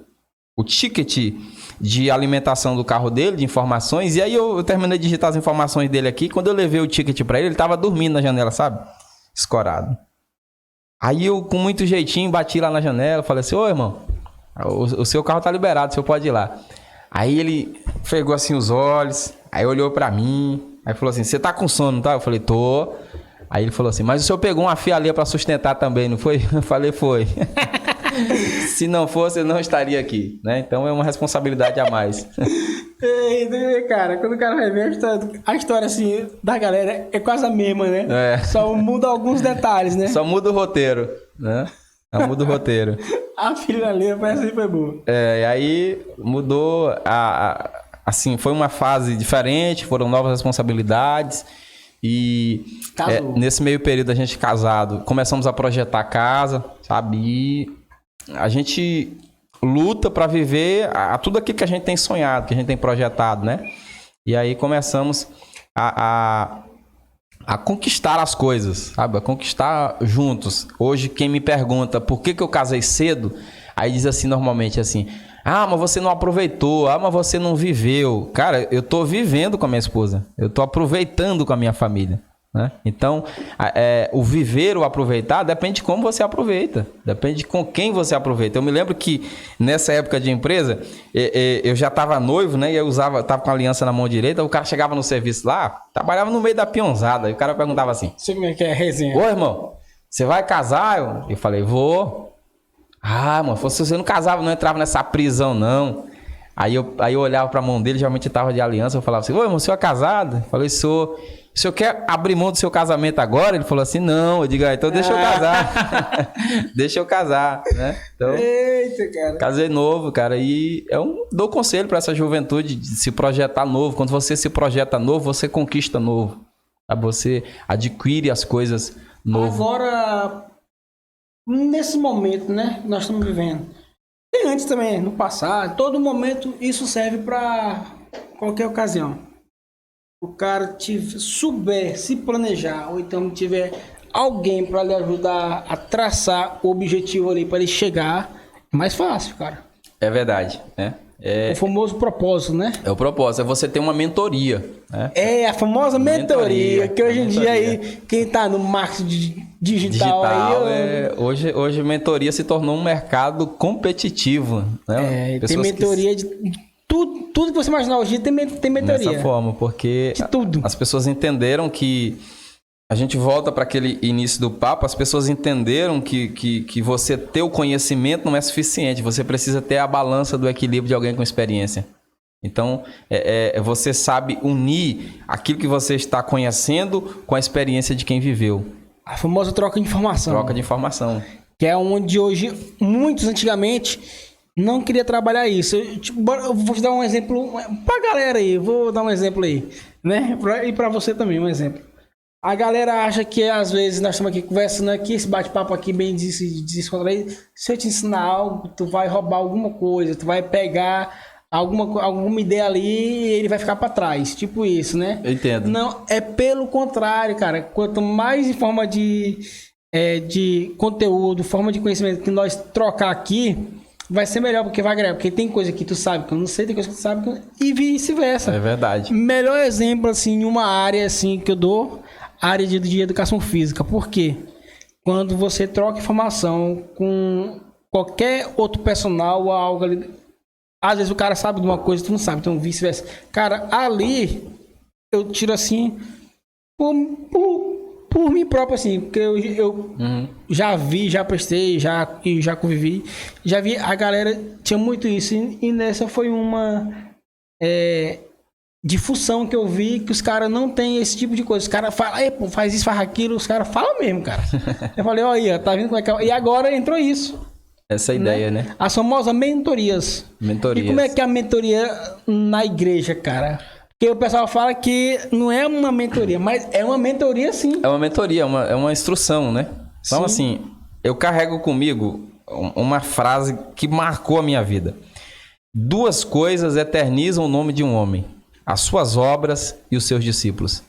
ticket de alimentação do carro dele, de informações, e aí eu terminei de digitar as informações dele aqui. Quando eu levei o ticket para ele estava dormindo na janela, sabe? Escorado. Aí eu, com muito jeitinho, bati lá na janela, falei assim: ô irmão, o seu carro tá liberado, o senhor pode ir lá. Aí ele pegou assim os olhos, aí olhou pra mim, aí falou assim: você tá com sono, tá? Eu falei: tô. Aí ele falou assim: mas o senhor pegou uma fialia pra sustentar também, não foi? Eu falei: foi. Se não fosse, eu não estaria aqui, né? Então é uma responsabilidade a mais. Cara, quando o cara vai ver a história assim da galera é quase a mesma, né? Só muda alguns detalhes, né? Só muda o roteiro, né? Não muda o roteiro. A filha ali, parece que foi boa. E aí mudou, assim, foi uma fase diferente, foram novas responsabilidades e nesse meio período a gente casado, começamos a projetar a casa, sabe? E a gente luta para viver tudo aquilo que a gente tem sonhado, que a gente tem projetado, né? E aí começamos a conquistar as coisas, sabe? A conquistar juntos. Hoje, quem me pergunta por que eu casei cedo, aí diz assim, normalmente assim, mas você não aproveitou, mas você não viveu. Cara, eu tô vivendo com a minha esposa, eu tô aproveitando com a minha família, né? Então, o viver, o aproveitar, depende de como você aproveita, depende de com quem você aproveita. Eu me lembro que nessa época de empresa, eu já estava noivo, né? E eu tava com a aliança na mão direita, o cara chegava no serviço lá, trabalhava no meio da peãozada, e o cara perguntava assim, Sei como é que é a resenha. ô irmão, você vai casar? Eu falei, vou. Mano, se você não casava, não entrava nessa prisão, não. Aí eu olhava pra mão dele, geralmente estava de aliança, eu falava assim, ô irmão, o senhor é casado? Eu falei, sou. O senhor quer abrir mão do seu casamento agora? Ele falou assim, não. Eu digo, então deixa eu casar. Deixa eu casar, né? Então, eita, cara. Casei novo, cara. E dou conselho para essa juventude de se projetar novo. Quando você se projeta novo, você conquista novo. Você adquire as coisas novo. Agora, nesse momento, né, que nós estamos vivendo. E antes também, no passado, todo momento isso serve para qualquer ocasião. O cara souber se planejar, ou então tiver alguém para lhe ajudar a traçar o objetivo ali para ele chegar, é mais fácil, cara. É verdade, né? O famoso propósito, né? É o propósito, é você ter uma mentoria, né? A famosa mentoria que hoje em dia aí, quem tá no marketing digital aí... Hoje mentoria se tornou um mercado competitivo, né? Tem mentoria de tudo que você imaginar hoje tem mentoria. Dessa forma, porque de tudo. As pessoas entenderam que... A gente volta para aquele início do papo, as pessoas entenderam que você ter o conhecimento não é suficiente, você precisa ter a balança do equilíbrio de alguém com experiência. Então, você sabe unir aquilo que você está conhecendo com a experiência de quem viveu. A famosa troca de informação. Troca de informação. Que é onde hoje, muitos antigamente... não queria trabalhar isso. Eu vou te dar um exemplo pra galera aí. Vou dar um exemplo aí, né? E pra você também, um exemplo. A galera acha que às vezes nós estamos aqui conversando aqui, esse bate-papo aqui bem descontraído. Se eu te ensinar algo, tu vai roubar alguma coisa, tu vai pegar alguma ideia ali e ele vai ficar pra trás. Tipo isso, né? Eu entendo. Não, é pelo contrário, cara. Quanto mais em forma de conteúdo, forma de conhecimento que nós trocar aqui, vai ser melhor, porque vai agregar. Porque tem coisa que tu sabe que eu não sei, tem coisa que tu sabe que eu... e vice-versa. É verdade. Melhor exemplo, assim, uma área assim que eu dou, área de educação física. Por quê? Quando você troca informação com qualquer outro personal ou algo ali, às vezes o cara sabe de uma coisa, tu não sabe, então vice-versa. Cara, ali eu tiro assim por mim próprio, assim, porque eu já vi, já prestei, já convivi, já vi, a galera tinha muito isso, e nessa foi uma difusão que eu vi, que os caras não tem esse tipo de coisa. Os caras falam, faz isso, faz aquilo, os caras falam mesmo, cara. Eu falei, olha, tá vendo como é que é? E agora entrou isso. Essa ideia, né? As famosas mentorias. Mentorias. E como é que é a mentoria na igreja, cara? Porque o pessoal fala que não é uma mentoria, mas é uma mentoria sim. É uma mentoria, é uma instrução, né? Então, assim, eu carrego comigo uma frase que marcou a minha vida. 2 coisas eternizam o nome de um homem: as suas obras e os seus discípulos.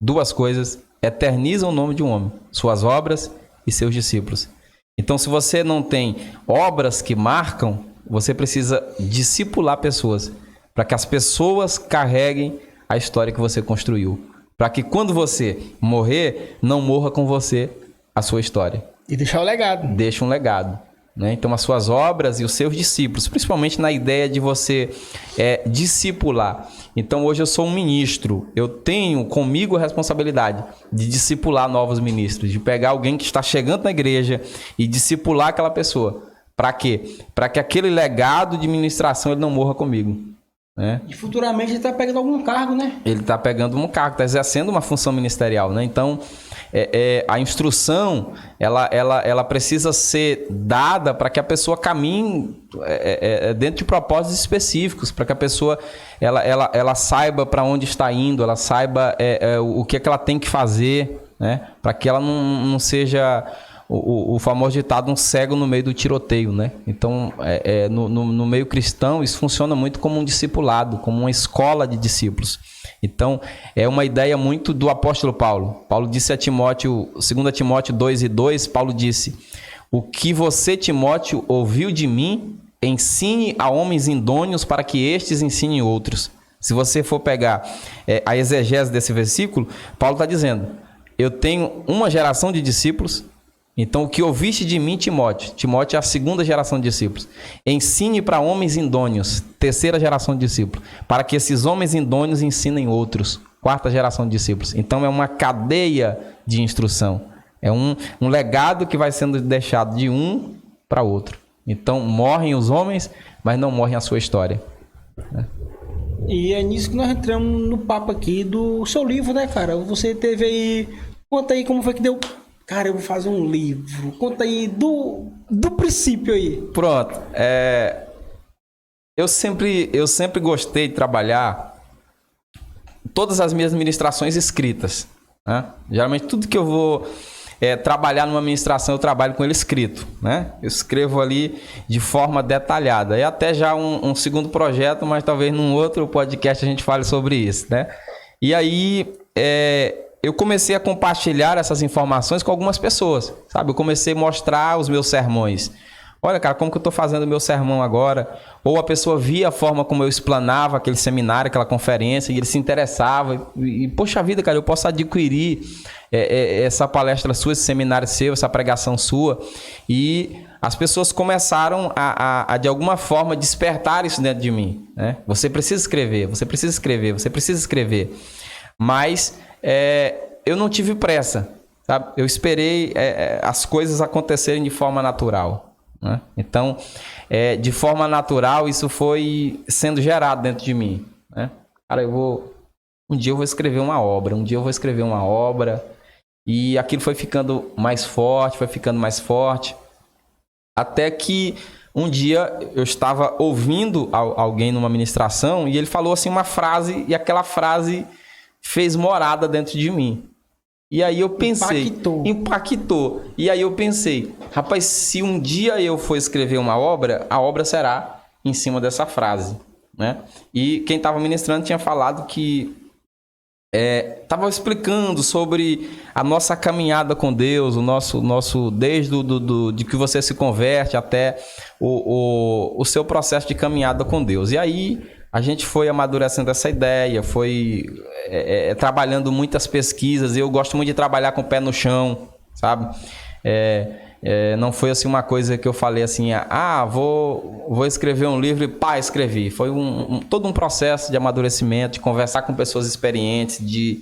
2 coisas eternizam o nome de um homem: suas obras e seus discípulos. Então, se você não tem obras que marcam, você precisa discipular pessoas, para que as pessoas carreguem a história que você construiu. Para que quando você morrer, não morra com você a sua história. E deixar o legado. Deixa um legado, né? Então, as suas obras e os seus discípulos, principalmente na ideia de você discipular. Então, hoje eu sou um ministro, eu tenho comigo a responsabilidade de discipular novos ministros, de pegar alguém que está chegando na igreja e discipular aquela pessoa. Para quê? Para que aquele legado de ministração ele não morra comigo. né? E futuramente ele está pegando algum cargo, né? Ele está pegando um cargo, está exercendo uma função ministerial, né? Então, a instrução, ela precisa ser dada para que a pessoa caminhe dentro de propósitos específicos, para que a pessoa ela saiba para onde está indo, ela saiba o que é que ela tem que fazer, né? Para que ela não seja o famoso ditado, um cego no meio do tiroteio, né? Então, no meio cristão, isso funciona muito como um discipulado, como uma escola de discípulos. Então, é uma ideia muito do apóstolo Paulo. Paulo disse a Timóteo, 2 Timóteo 2:2, Paulo disse: o que você, Timóteo, ouviu de mim, ensine a homens idôneos para que estes ensinem outros. Se você for pegar a exegese desse versículo, Paulo está dizendo: eu tenho uma geração de discípulos. Então, o que ouviste de mim, Timóteo é a segunda geração de discípulos. Ensine para homens idôneos, terceira geração de discípulos, para que esses homens idôneos ensinem outros, quarta geração de discípulos. Então, é uma cadeia de instrução. É um legado que vai sendo deixado de um para outro. Então, morrem os homens, mas não morrem a sua história. E é nisso que nós entramos no papo aqui do seu livro, né, cara? Você teve aí... Conta aí como foi que deu... Cara, eu vou fazer um livro. Conta aí do princípio aí. Pronto. Eu sempre gostei de trabalhar todas as minhas ministrações escritas, né? Geralmente tudo que eu vou trabalhar numa ministração, eu trabalho com ele escrito, né? Eu escrevo ali de forma detalhada. E até já um segundo projeto, mas talvez num outro podcast a gente fale sobre isso, né? E aí... eu comecei a compartilhar essas informações com algumas pessoas, sabe? Eu comecei a mostrar os meus sermões. Olha, cara, como que eu estou fazendo o meu sermão agora? Ou a pessoa via a forma como eu explanava aquele seminário, aquela conferência, e ele se interessava. E poxa vida, cara, eu posso adquirir essa palestra sua, esse seminário seu, essa pregação sua. E as pessoas começaram a de alguma forma, despertar isso dentro de mim, né? Você precisa escrever, você precisa escrever, você precisa escrever. Mas... eu não tive pressa, sabe? Eu esperei as coisas acontecerem de forma natural, né? Então, de forma natural, isso foi sendo gerado dentro de mim, né? Cara, um dia eu vou escrever uma obra, e aquilo foi ficando mais forte, até que um dia eu estava ouvindo alguém numa ministração, e ele falou assim uma frase, e aquela frase fez morada dentro de mim. E aí eu pensei... Impactou. E aí eu pensei, rapaz, se um dia eu for escrever uma obra, a obra será em cima dessa frase, né? E quem estava ministrando tinha falado que... estava explicando sobre a nossa caminhada com Deus, o nosso desde de que você se converte até o seu processo de caminhada com Deus. E aí... a gente foi amadurecendo essa ideia, foi trabalhando muitas pesquisas. Eu gosto muito de trabalhar com o pé no chão, sabe? Não foi assim uma coisa que eu falei assim, vou escrever um livro e escrevi. Foi todo um processo de amadurecimento, de conversar com pessoas experientes, de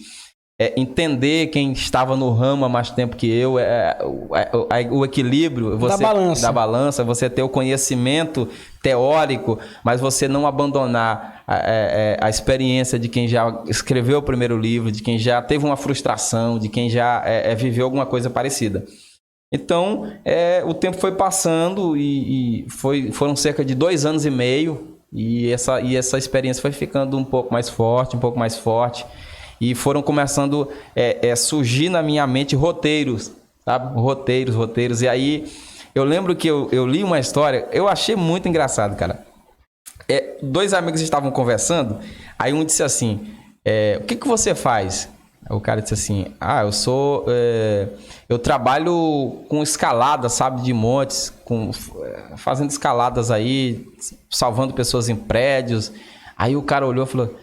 entender quem estava no ramo há mais tempo que eu, o equilíbrio da balança, você ter o conhecimento teórico, mas você não abandonar a experiência de quem já escreveu o primeiro livro, de quem já teve uma frustração, de quem já viveu alguma coisa parecida. Então, o tempo foi passando e foram cerca de 2 anos e meio, e essa experiência foi ficando um pouco mais forte, e foram começando a surgir na minha mente roteiros, sabe? Roteiros. E aí, eu lembro que eu li uma história, eu achei muito engraçado, cara. 2 amigos estavam conversando, aí um disse assim, o que você faz? O cara disse assim, eu trabalho com escalada, sabe, de montes, fazendo escaladas aí, salvando pessoas em prédios. Aí o cara olhou e falou,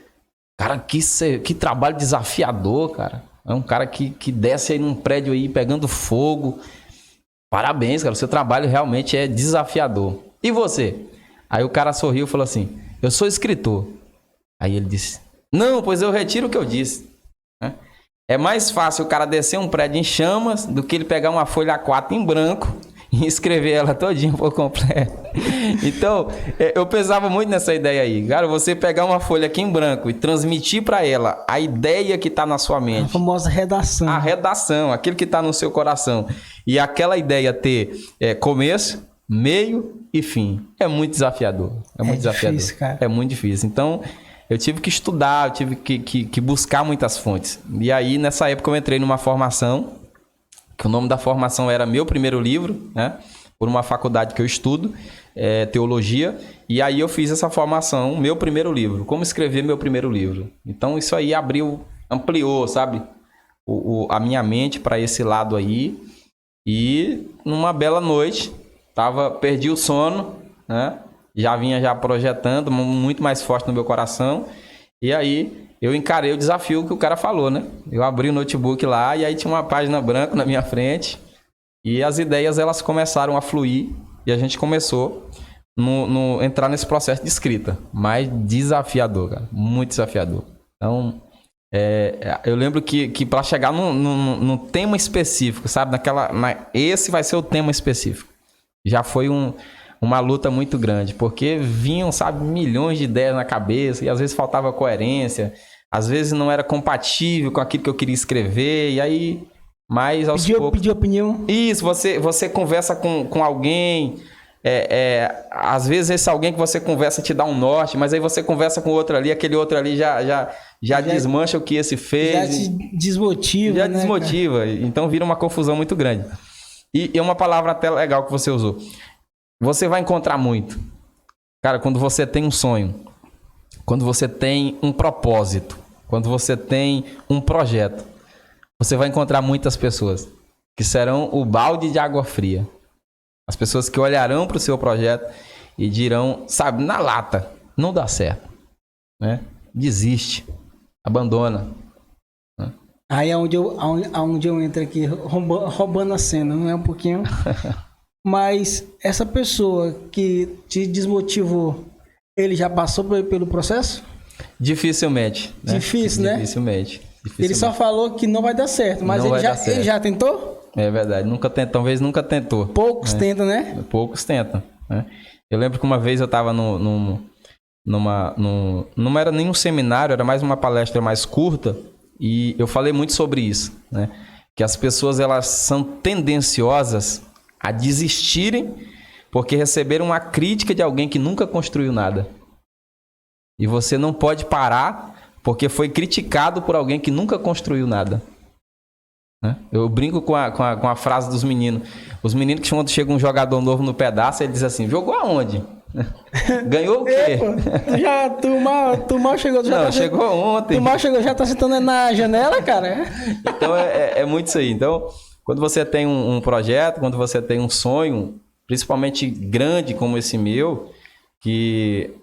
cara, que trabalho desafiador, cara. É um cara que desce aí num prédio aí pegando fogo. Parabéns, cara, o seu trabalho realmente é desafiador. E você? Aí o cara sorriu e falou assim, eu sou escritor. Aí ele disse, não, pois eu retiro o que eu disse. É mais fácil o cara descer um prédio em chamas do que ele pegar uma folha A4 em branco e escrever ela todinha por completo. Então, eu pensava muito nessa ideia aí. Cara, você pegar uma folha aqui em branco e transmitir para ela a ideia que está na sua mente. A famosa redação. A redação, aquilo que está no seu coração. E aquela ideia ter começo, meio e fim. É muito desafiador. É muito desafiador. Difícil, cara. É muito difícil. Então, eu tive que estudar, eu tive que buscar muitas fontes. E aí, nessa época, eu entrei numa formação, que o nome da formação era Meu Primeiro Livro, né? Por uma faculdade que eu estudo, teologia. E aí eu fiz essa formação, Meu Primeiro Livro. Como escrever meu primeiro livro. Então, isso aí ampliou, sabe? A minha mente para esse lado aí. E numa bela noite, perdi o sono, né? Já vinha projetando, muito mais forte no meu coração. E aí eu encarei o desafio que o cara falou, né? Eu abri o notebook lá e aí tinha uma página branca na minha frente. E as ideias, elas começaram a fluir. E a gente começou entrar nesse processo de escrita. Mas desafiador, cara. Muito desafiador. Então, eu lembro que para chegar num tema específico, sabe? Esse vai ser o tema específico. Já foi uma luta muito grande, porque vinham, sabe, milhões de ideias na cabeça e às vezes faltava coerência, às vezes não era compatível com aquilo que eu queria escrever, e aí, mais aos poucos... Pediu opinião? Isso, você conversa com alguém, às vezes esse alguém que você conversa te dá um norte, mas aí você conversa com outro ali, aquele outro ali já desmancha o que esse fez. Já te desmotiva, já né, desmotiva, cara? Então vira uma confusão muito grande. E uma palavra até legal que você usou. Você vai encontrar muito. Cara, quando você tem um sonho, quando você tem um propósito, quando você tem um projeto, você vai encontrar muitas pessoas que serão o balde de água fria. As pessoas que olharão para o seu projeto e dirão, sabe, na lata, não dá certo, né? Desiste, abandona. Né? Aí é onde eu entro aqui, roubando a cena, não é um pouquinho... Mas essa pessoa que te desmotivou, ele já passou pelo processo? Dificilmente. Né? Difícil, né? Dificilmente. Ele só falou que não vai dar certo, mas ele já tentou? É verdade, talvez nunca tentou. Poucos tentam, né? Poucos tentam. Né? Eu lembro que uma vez eu estava não era nem um seminário, era mais uma palestra mais curta, e eu falei muito sobre isso, né? Que as pessoas, elas são tendenciosas a desistirem porque receberam uma crítica de alguém que nunca construiu nada. E você não pode parar porque foi criticado por alguém que nunca construiu nada. Eu brinco com a frase dos meninos. Os meninos que quando chega um jogador novo no pedaço, ele diz assim, jogou aonde? Ganhou o quê? Tu mal chegou. Chegou ontem. Tu mal chegou, já tá sentando na janela, cara. Então é muito isso aí. Então... Quando você tem um projeto, quando você tem um sonho, principalmente grande como esse meu, que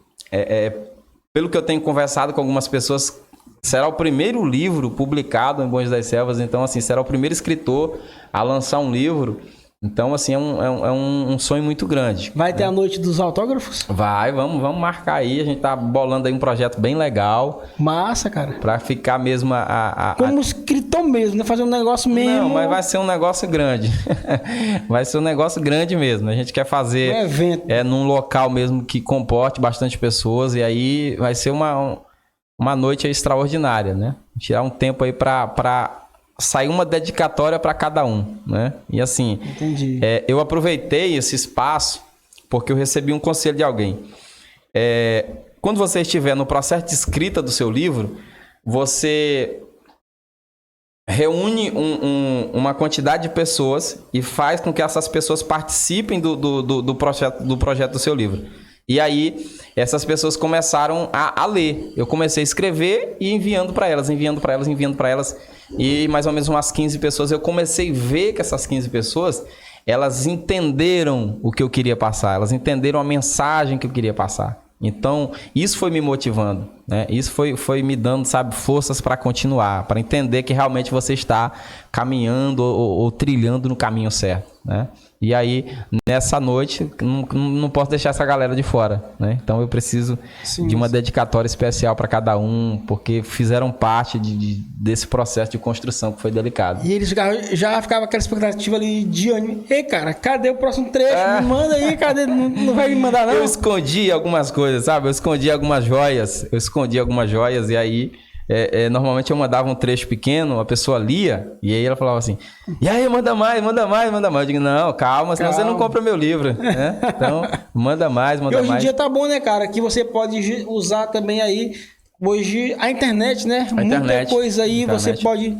pelo que eu tenho conversado com algumas pessoas, será o primeiro livro publicado em Bom Jesus das Selvas, então assim, será o primeiro escritor a lançar um livro. Então, assim, é um sonho muito grande. Vai ter a noite dos autógrafos? Vai, vamos marcar aí. A gente tá bolando aí um projeto bem legal. Massa, cara. Pra ficar mesmo como escritor mesmo, né? Fazer um negócio mesmo. Não, mas vai ser um negócio grande. Vai ser um negócio grande mesmo. A gente quer fazer... Um evento. Num local mesmo que comporte bastante pessoas. E aí vai ser uma noite extraordinária, né? Tirar um tempo aí pra sair uma dedicatória para cada um, né? E assim, entendi. Eu aproveitei esse espaço porque eu recebi um conselho de alguém. Quando você estiver no processo de escrita do seu livro, você reúne uma quantidade de pessoas e faz com que essas pessoas participem do projeto do seu livro. E aí, essas pessoas começaram a ler. Eu comecei a escrever e enviando para elas. E mais ou menos umas 15 pessoas. Eu comecei a ver que essas 15 pessoas, elas entenderam o que eu queria passar. Elas entenderam a mensagem que eu queria passar. Então, isso foi me motivando. né? Isso foi me dando, sabe, forças para continuar, para entender que realmente você está caminhando ou trilhando no caminho certo, né? E aí, nessa noite, não posso deixar essa galera de fora, né? Então eu preciso de uma dedicatória especial para cada um, porque fizeram parte desse processo de construção que foi delicado. E eles já ficava aquela expectativa ali de ânimo. Ei, cara, cadê o próximo trecho? Me manda aí, cadê? Não vai me mandar, não? Eu escondi algumas coisas, sabe? Eu escondi algumas joias e aí... normalmente eu mandava um trecho pequeno, a pessoa lia e aí ela falava assim, e aí manda mais. Eu digo, não, calma, senão você não compra meu livro, né? Então, manda mais. E hoje em dia tá bom, né, cara? Que você pode usar também aí, hoje, a internet, né? Muita coisa aí, você pode...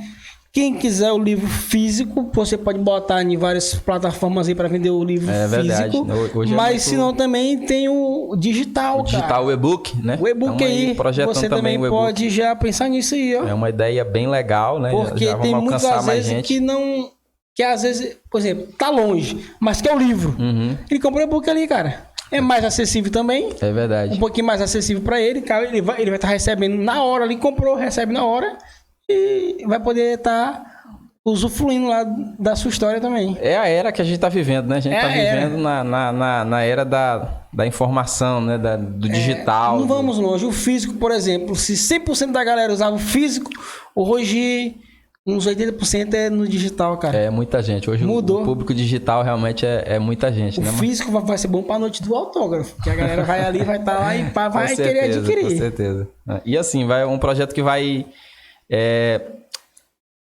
Quem quiser o livro físico, você pode botar em várias plataformas aí para vender o livro físico. Verdade. Hoje mas se não também tem o digital, cara. Digital, o e-book, né? O e-book aí, você também pode já pensar nisso aí, ó. É uma ideia bem legal, né? Porque já tem muitas vezes que às vezes, por exemplo, tá longe, mas quer o livro. Ele comprou o e-book ali, cara. É mais acessível também. É verdade. Um pouquinho mais acessível para ele, cara. Ele vai estar recebendo na hora ali, comprou, recebe na hora. E vai poder estar usufruindo lá da sua história também. É a era que a gente está vivendo, né? A gente está vivendo na era da informação, né? Do digital. Não vamos longe. O físico, por exemplo, se 100% da galera usava o físico, hoje uns 80% é no digital, cara. É muita gente. Hoje mudou. O público digital realmente é muita gente. O físico vai ser bom para a noite do autógrafo, que a galera vai ali, vai estar lá e vai querer adquirir. Com certeza. E assim, vai um projeto que vai...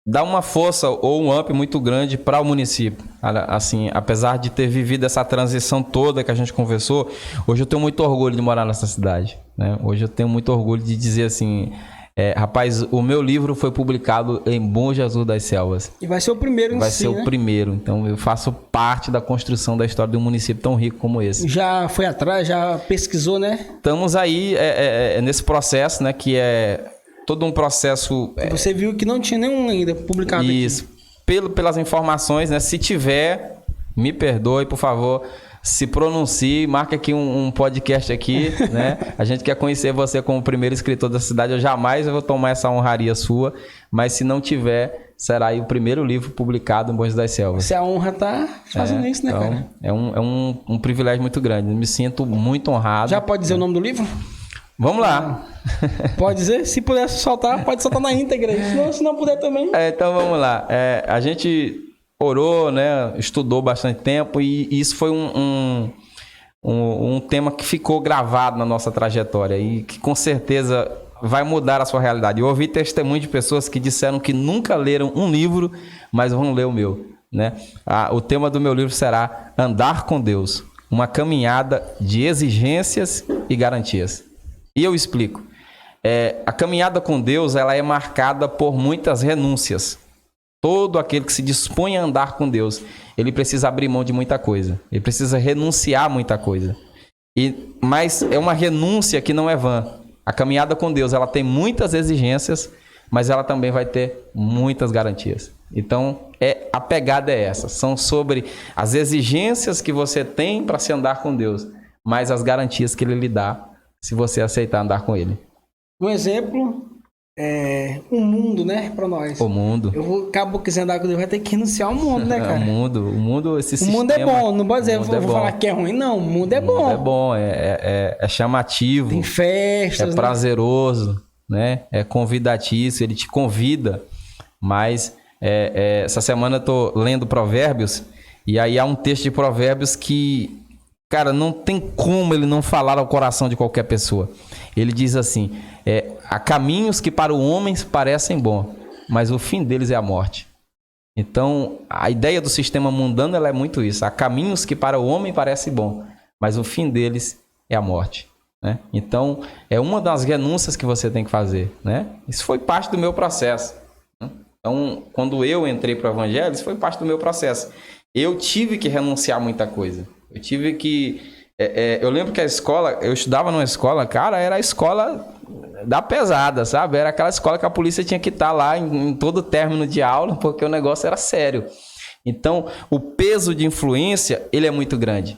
dá uma força ou um up muito grande para o município. Assim, apesar de ter vivido essa transição toda que a gente conversou, hoje eu tenho muito orgulho de morar nessa cidade, né? Hoje eu tenho muito orgulho de dizer assim, rapaz, o meu livro foi publicado em Bom Jesus das Selvas. E vai ser o primeiro Vai ser o primeiro. Então eu faço parte da construção da história de um município tão rico como esse. Já foi atrás, já pesquisou, né? Estamos aí nesse processo, né? Que é todo um processo... Você viu que não tinha nenhum ainda publicado isso, aqui. Pelas informações, né? Se tiver, me perdoe, por favor, se pronuncie, marque aqui um podcast aqui, né? A gente quer conhecer você como o primeiro escritor da cidade. Eu jamais vou tomar essa honraria sua, mas se não tiver, será aí o primeiro livro publicado em Bom Jesus das Selvas. Se a honra tá fazendo isso, né, então, cara? É um privilégio muito grande. Eu me sinto muito honrado. Já pode dizer o nome do livro? Vamos lá. Pode dizer? Se puder soltar, pode soltar na íntegra. Se não puder também. Então vamos lá. A gente orou, né? Estudou bastante tempo e isso foi um tema que ficou gravado na nossa trajetória e que com certeza vai mudar a sua realidade. Eu ouvi testemunho de pessoas que disseram que nunca leram um livro, mas vão ler o meu, né? O tema do meu livro será Andar com Deus, uma caminhada de exigências e garantias. E eu explico. A caminhada com Deus, ela é marcada por muitas renúncias. Todo aquele que se dispõe a andar com Deus, ele precisa abrir mão de muita coisa. Ele precisa renunciar a muita coisa. Mas é uma renúncia que não é vã. A caminhada com Deus, ela tem muitas exigências, mas ela também vai ter muitas garantias. Então, a pegada é essa. São sobre as exigências que você tem para se andar com Deus, mas as garantias que Ele lhe dá se você aceitar andar com Ele. Um exemplo o mundo, né, para nós. O mundo. Acabo quiser andar com Deus, vai ter que renunciar ao mundo, né, cara? O mundo, esse sistema... O mundo é bom, não pode dizer, vou falar que é ruim, não. O mundo é bom. O mundo é bom, é chamativo. Tem festas, é prazeroso, né? É convidatício, ele te convida. Mas essa semana eu tô lendo Provérbios e aí há um texto de Provérbios que... Cara, não tem como ele não falar ao coração de qualquer pessoa. Ele diz assim, há caminhos que para o homem parecem bons, mas o fim deles é a morte. Então, a ideia do sistema mundano ela é muito isso. Há caminhos que para o homem parecem bons, mas o fim deles é a morte, né? Então, é uma das renúncias que você tem que fazer, né? Isso foi parte do meu processo, né? Então, quando eu entrei para o Evangelho, isso foi parte do meu processo. Eu tive que renunciar a muita coisa. Eu tive que... eu lembro que a escola... Eu estudava numa escola, cara, era a escola da pesada, sabe? Era aquela escola que a polícia tinha que estar lá em todo término de aula, porque o negócio era sério. Então, o peso de influência, ele é muito grande.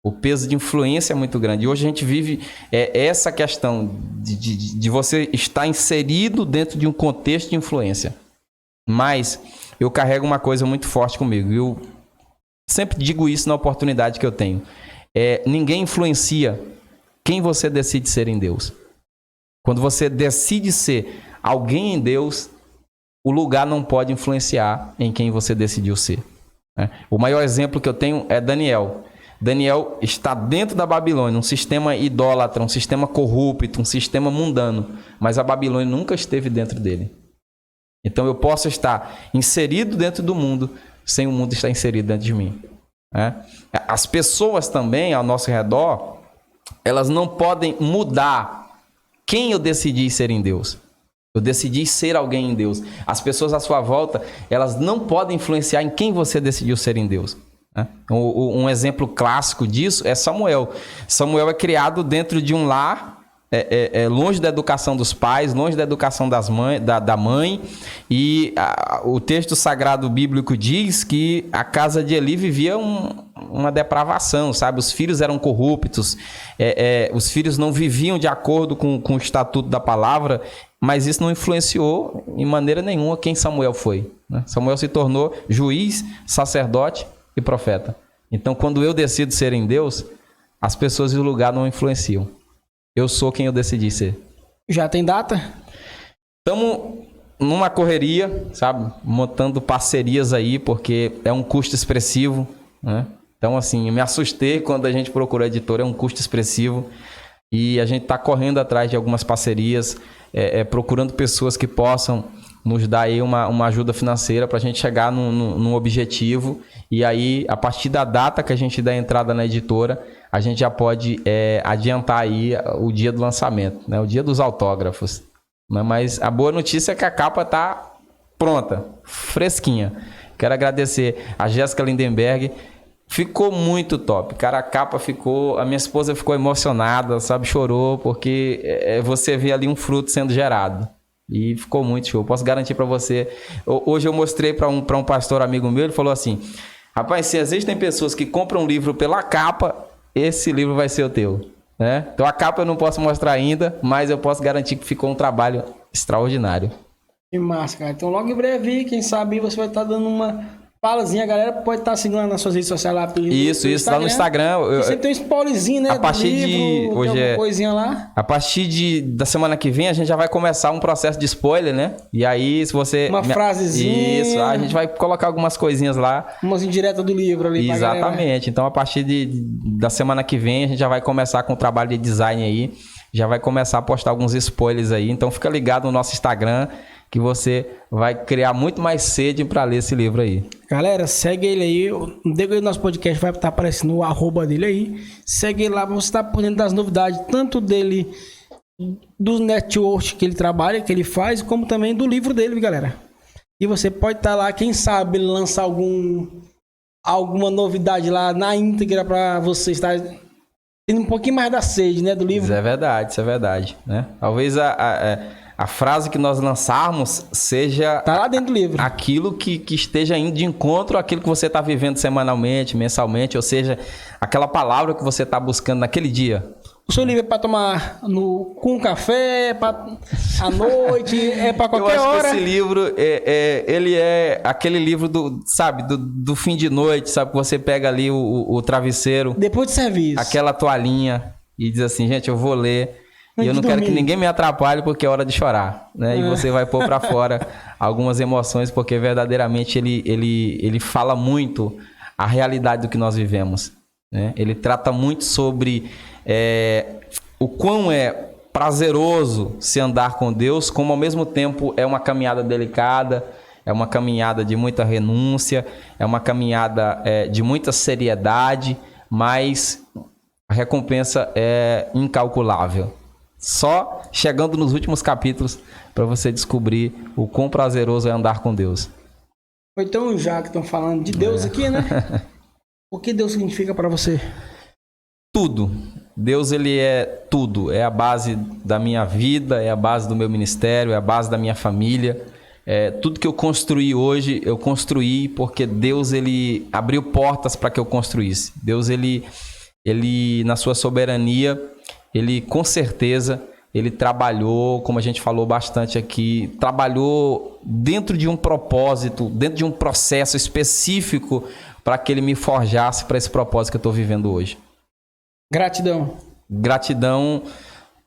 O peso de influência é muito grande. E hoje a gente vive essa questão de você estar inserido dentro de um contexto de influência. Mas eu carrego uma coisa muito forte comigo. Eu sempre digo isso na oportunidade que eu tenho. Ninguém influencia quem você decide ser em Deus. Quando você decide ser alguém em Deus, o lugar não pode influenciar em quem você decidiu ser. O maior exemplo que eu tenho é Daniel. Daniel está dentro da Babilônia, um sistema idólatra, um sistema corrupto, um sistema mundano. Mas a Babilônia nunca esteve dentro dele. Então eu posso estar inserido dentro do mundo, sem o mundo estar inserido dentro de mim. As pessoas também ao nosso redor, elas não podem mudar quem eu decidi ser em Deus. Eu decidi ser alguém em Deus. As pessoas à sua volta, elas não podem influenciar em quem você decidiu ser em Deus. Um exemplo clássico disso é Samuel. Samuel é criado dentro de um lar, longe da educação dos pais, longe da educação da mãe. E o texto sagrado bíblico diz que a casa de Eli vivia uma depravação, sabe? Os filhos eram corruptos, os filhos não viviam de acordo com o estatuto da palavra, mas isso não influenciou em maneira nenhuma quem Samuel foi. Samuel se tornou juiz, sacerdote e profeta. Então, quando eu decido ser em Deus, as pessoas e o lugar não influenciam. Eu sou quem eu decidi ser. Já tem data? Estamos numa correria, sabe? Montando parcerias aí, porque é um custo expressivo, né? Então, assim, eu me assustei quando a gente procurou editor, é um custo expressivo. E a gente está correndo atrás de algumas parcerias, procurando pessoas que possam nos dar aí uma ajuda financeira para a gente chegar num objetivo. E aí, a partir da data que a gente dá a entrada na editora, a gente já pode adiantar aí o dia do lançamento, né? O dia dos autógrafos. Mas a boa notícia é que a capa está pronta, fresquinha. Quero agradecer a Jéssica Lindenberg. Ficou muito top, cara, a capa ficou... A minha esposa ficou emocionada, sabe? Chorou, porque você vê ali um fruto sendo gerado. E ficou muito show. Posso garantir para você. Hoje eu mostrei para um pastor amigo meu, ele falou assim: rapaz, se existem pessoas que compram um livro pela capa, esse livro vai ser o teu, né? Então a capa eu não posso mostrar ainda, mas eu posso garantir que ficou um trabalho extraordinário. Que massa, cara. Então logo em breve, quem sabe você vai estar dando uma falazinha, a galera pode estar seguindo nas suas redes sociais lá. Isso, lá no Instagram. Você tem um spoilerzinho, né? A partir de hoje coisinha lá. A partir da semana que vem a gente já vai começar um processo de spoiler, né? E aí, se você... Uma frasezinha. Isso, a gente vai colocar algumas coisinhas lá. Umas indiretas do livro ali. Exatamente. Então, a partir da semana que vem, a gente já vai começar com o trabalho de design aí. Já vai começar a postar alguns spoilers aí. Então, fica ligado no nosso Instagram, que você vai criar muito mais sede para ler esse livro aí. Galera, segue ele aí. O decorrer do nosso podcast vai estar aparecendo o @ dele aí. Segue ele lá para você estar por dentro das novidades, tanto dele, do network que ele trabalha, que ele faz, como também do livro dele, galera. E você pode estar lá, quem sabe, ele lançar alguma novidade lá na íntegra para você estar tendo um pouquinho mais da sede, né, do livro. Isso é verdade, né? Talvez a frase que nós lançarmos seja... Tá lá dentro do livro. Aquilo que esteja indo de encontro àquilo que você está vivendo semanalmente, mensalmente, ou seja, aquela palavra que você está buscando naquele dia. O seu livro é para tomar com café, à noite, é para qualquer hora? Eu acho que esse livro, ele é aquele livro do fim de noite, sabe? Que você pega ali o travesseiro. Depois de serviço. Aquela toalhinha e diz assim, gente, eu vou ler... E eu não quero que ninguém me atrapalhe porque é hora de chorar, né? E você vai pôr para fora algumas emoções porque verdadeiramente ele fala muito a realidade do que nós vivemos, né? Ele trata muito sobre o quão é prazeroso se andar com Deus, como ao mesmo tempo é uma caminhada delicada, é uma caminhada de muita renúncia, é uma caminhada de muita seriedade, mas a recompensa é incalculável. Só chegando nos últimos capítulos para você descobrir o quão prazeroso é andar com Deus. Então, já que estão falando de Deus aqui, né? O que Deus significa para você? Tudo. Deus, ele é tudo. É a base da minha vida, é a base do meu ministério, é a base da minha família. Tudo que eu construí hoje, eu construí porque Deus, ele abriu portas para que eu construísse. Deus, ele ele, na sua soberania, ele com certeza, ele trabalhou, como a gente falou bastante aqui, trabalhou dentro de um propósito, dentro de um processo específico para que ele me forjasse para esse propósito que eu estou vivendo hoje. Gratidão. Gratidão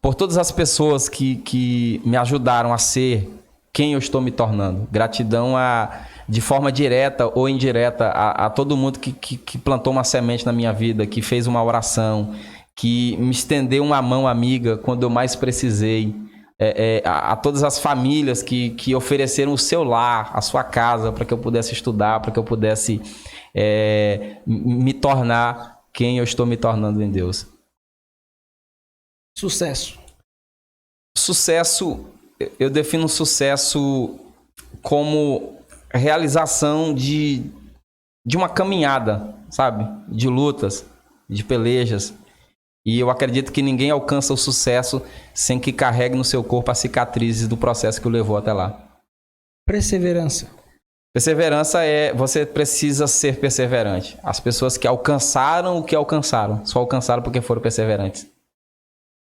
por todas as pessoas que me ajudaram a ser quem eu estou me tornando. Gratidão de forma direta ou indireta a todo mundo que plantou uma semente na minha vida, que fez uma oração, que me estendeu uma mão amiga quando eu mais precisei. A todas as famílias que ofereceram o seu lar, a sua casa, para que eu pudesse estudar, para que eu pudesse me tornar quem eu estou me tornando em Deus. Sucesso. Sucesso, eu defino sucesso como realização de uma caminhada, sabe? De lutas, de pelejas. E eu acredito que ninguém alcança o sucesso sem que carregue no seu corpo as cicatrizes do processo que o levou até lá. Perseverança. Perseverança você precisa ser perseverante. As pessoas que alcançaram o que alcançaram, só alcançaram porque foram perseverantes.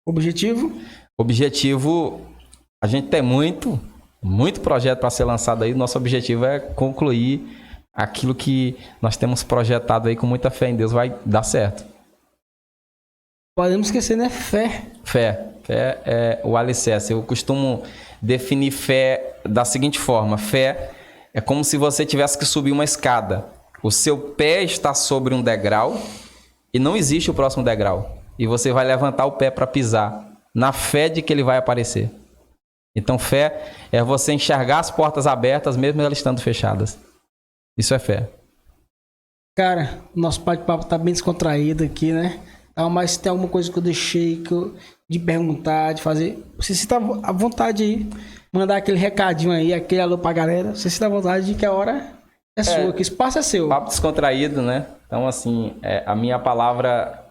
Objetivo? Objetivo, a gente tem muito projeto para ser lançado aí. Nosso objetivo é concluir aquilo que nós temos projetado aí com muita fé em Deus, vai dar certo. Podemos esquecer, né? Fé. Fé é o alicerce. Eu costumo definir fé da seguinte forma: fé é como se você tivesse que subir uma escada. O seu pé está sobre um degrau e não existe o próximo degrau. E você vai levantar o pé para pisar, na fé de que ele vai aparecer. Então, fé é você enxergar as portas abertas, mesmo elas estando fechadas. Isso é fé. Cara, nosso bate-papo tá bem descontraído aqui, né? Mas tem alguma coisa que eu deixei de perguntar, de fazer. Você se tá à vontade aí, mandar aquele recadinho aí, aquele alô pra galera. Você se tá à vontade de que a hora é sua, que o espaço é seu. Papo descontraído, né? Então, assim, a minha palavra,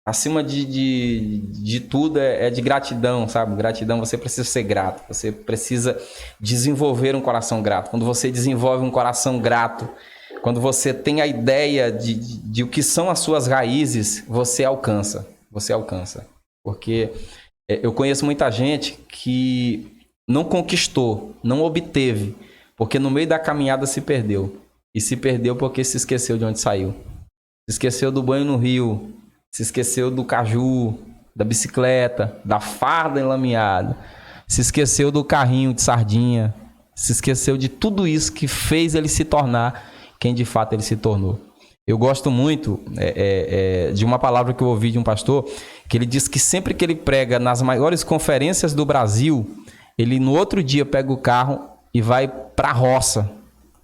acima de tudo, é de gratidão, sabe? Gratidão, você precisa ser grato. Você precisa desenvolver um coração grato. Quando você desenvolve um coração grato, quando você tem a ideia de o que são as suas raízes, você alcança. Você alcança. Porque eu conheço muita gente que não conquistou, não obteve, porque no meio da caminhada se perdeu. E se perdeu porque se esqueceu de onde saiu. Se esqueceu do banho no rio, se esqueceu do caju, da bicicleta, da farda enlameada, se esqueceu do carrinho de sardinha, se esqueceu de tudo isso que fez ele se tornar quem de fato ele se tornou. Eu gosto muito de uma palavra que eu ouvi de um pastor, que ele diz que sempre que ele prega nas maiores conferências do Brasil, ele no outro dia pega o carro e vai para a roça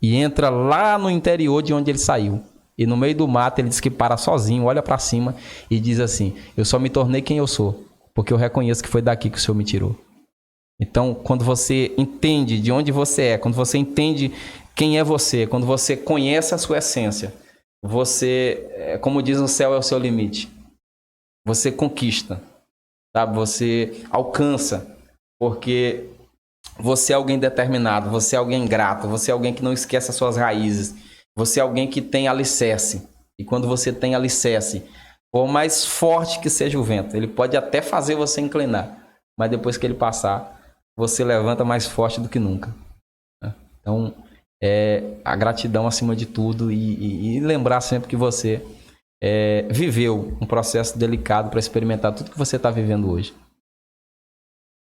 e entra lá no interior de onde ele saiu. E no meio do mato ele diz que para sozinho, olha para cima e diz assim: eu só me tornei quem eu sou, porque eu reconheço que foi daqui que o Senhor me tirou. Então, quando você entende de onde você é, quando você entende quem é você, quando você conhece a sua essência, você, como diz, o céu é o seu limite. Você conquista, sabe? Você alcança, porque você é alguém determinado, você é alguém grato, você é alguém que não esquece as suas raízes, você é alguém que tem alicerce. E quando você tem alicerce, por mais forte que seja o vento, ele pode até fazer você inclinar, mas depois que ele passar, você levanta mais forte do que nunca. Então, a gratidão acima de tudo e lembrar sempre que você viveu um processo delicado para experimentar tudo que você está vivendo hoje.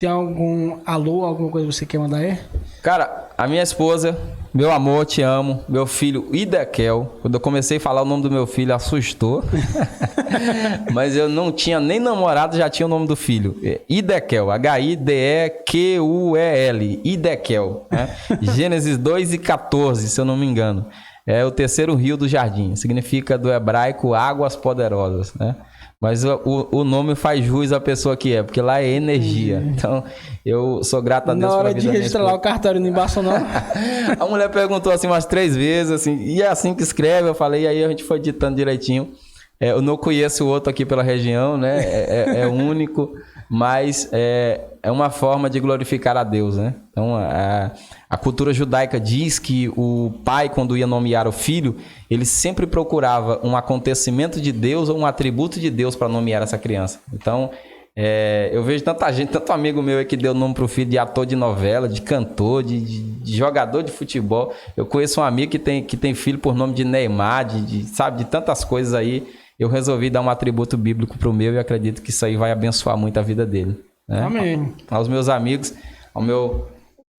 Tem algum alô, alguma coisa que você quer mandar aí? Cara, a minha esposa, meu amor, te amo, meu filho Idekel, quando eu comecei a falar o nome do meu filho, assustou. Mas eu não tinha nem namorado, já tinha o nome do filho. Idekel, H-I-D-E-Q-U-E-L, Idekel. Né? Gênesis 2:14, se eu não me engano. É o terceiro rio do jardim, significa do hebraico águas poderosas, né? Mas o nome faz jus à pessoa que é, porque lá é energia. Então, eu sou grato a Deus pela vida da minha esposa. Na hora de registrar lá o cartório, não embaçou não? A mulher perguntou assim umas 3 vezes, assim, e é assim que escreve? Eu falei, e aí a gente foi ditando direitinho. Eu não conheço o outro aqui pela região, né? É único, mas é uma forma de glorificar a Deus, né? Então, a cultura judaica diz que o pai, quando ia nomear o filho, ele sempre procurava um acontecimento de Deus ou um atributo de Deus para nomear essa criança. Então, eu vejo tanta gente, tanto amigo meu aí que deu nome pro filho de ator de novela, de cantor, de jogador de futebol. Eu conheço um amigo que tem filho por nome de Neymar, sabe, de tantas coisas aí. Eu resolvi dar um atributo bíblico pro meu e acredito que isso aí vai abençoar muito a vida dele. Né? Amém. Aos meus amigos, ao meu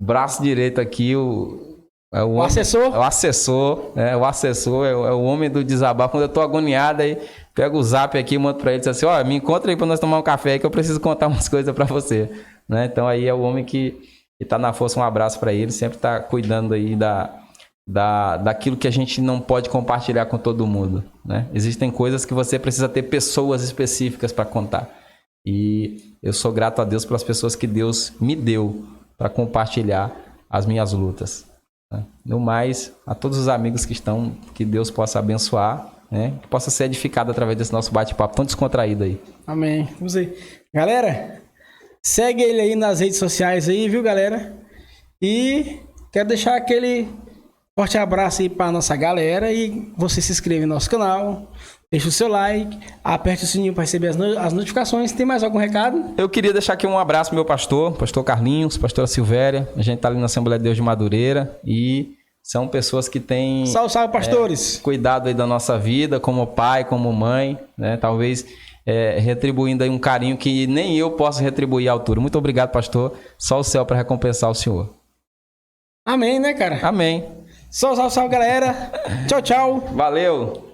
braço direito aqui, o assessor? O assessor, é o homem do desabafo. Quando eu tô agoniado aí, pego o zap aqui e mando pra ele e diz assim, me encontra aí pra nós tomar um café aí que eu preciso contar umas coisas pra você. Né? Então aí é o homem que tá na força, um abraço pra ele, sempre tá cuidando aí daquilo que a gente não pode compartilhar com todo mundo. Né? Existem coisas que você precisa ter pessoas específicas para contar. E eu sou grato a Deus pelas pessoas que Deus me deu para compartilhar as minhas lutas. Né? No mais, a todos os amigos que Deus possa abençoar, né? Que possa ser edificado através desse nosso bate-papo tão descontraído aí. Amém. Vamos aí. Galera, segue ele aí nas redes sociais aí, viu, galera? E quero deixar aquele forte abraço aí pra nossa galera e você se inscreve no nosso canal, deixa o seu like, aperte o sininho para receber as notificações. Tem mais algum recado? Eu queria deixar aqui um abraço pro meu pastor Carlinhos, pastora Silvéria. A gente tá ali na Assembleia de Deus de Madureira e são pessoas que têm... Salve, salve, pastores! Cuidado aí da nossa vida, como pai, como mãe, né? Talvez retribuindo aí um carinho que nem eu posso retribuir à altura. Muito obrigado, pastor. Só o céu para recompensar o senhor. Amém, né, cara? Amém. Salve, salve, salve, galera. Tchau, tchau. Valeu.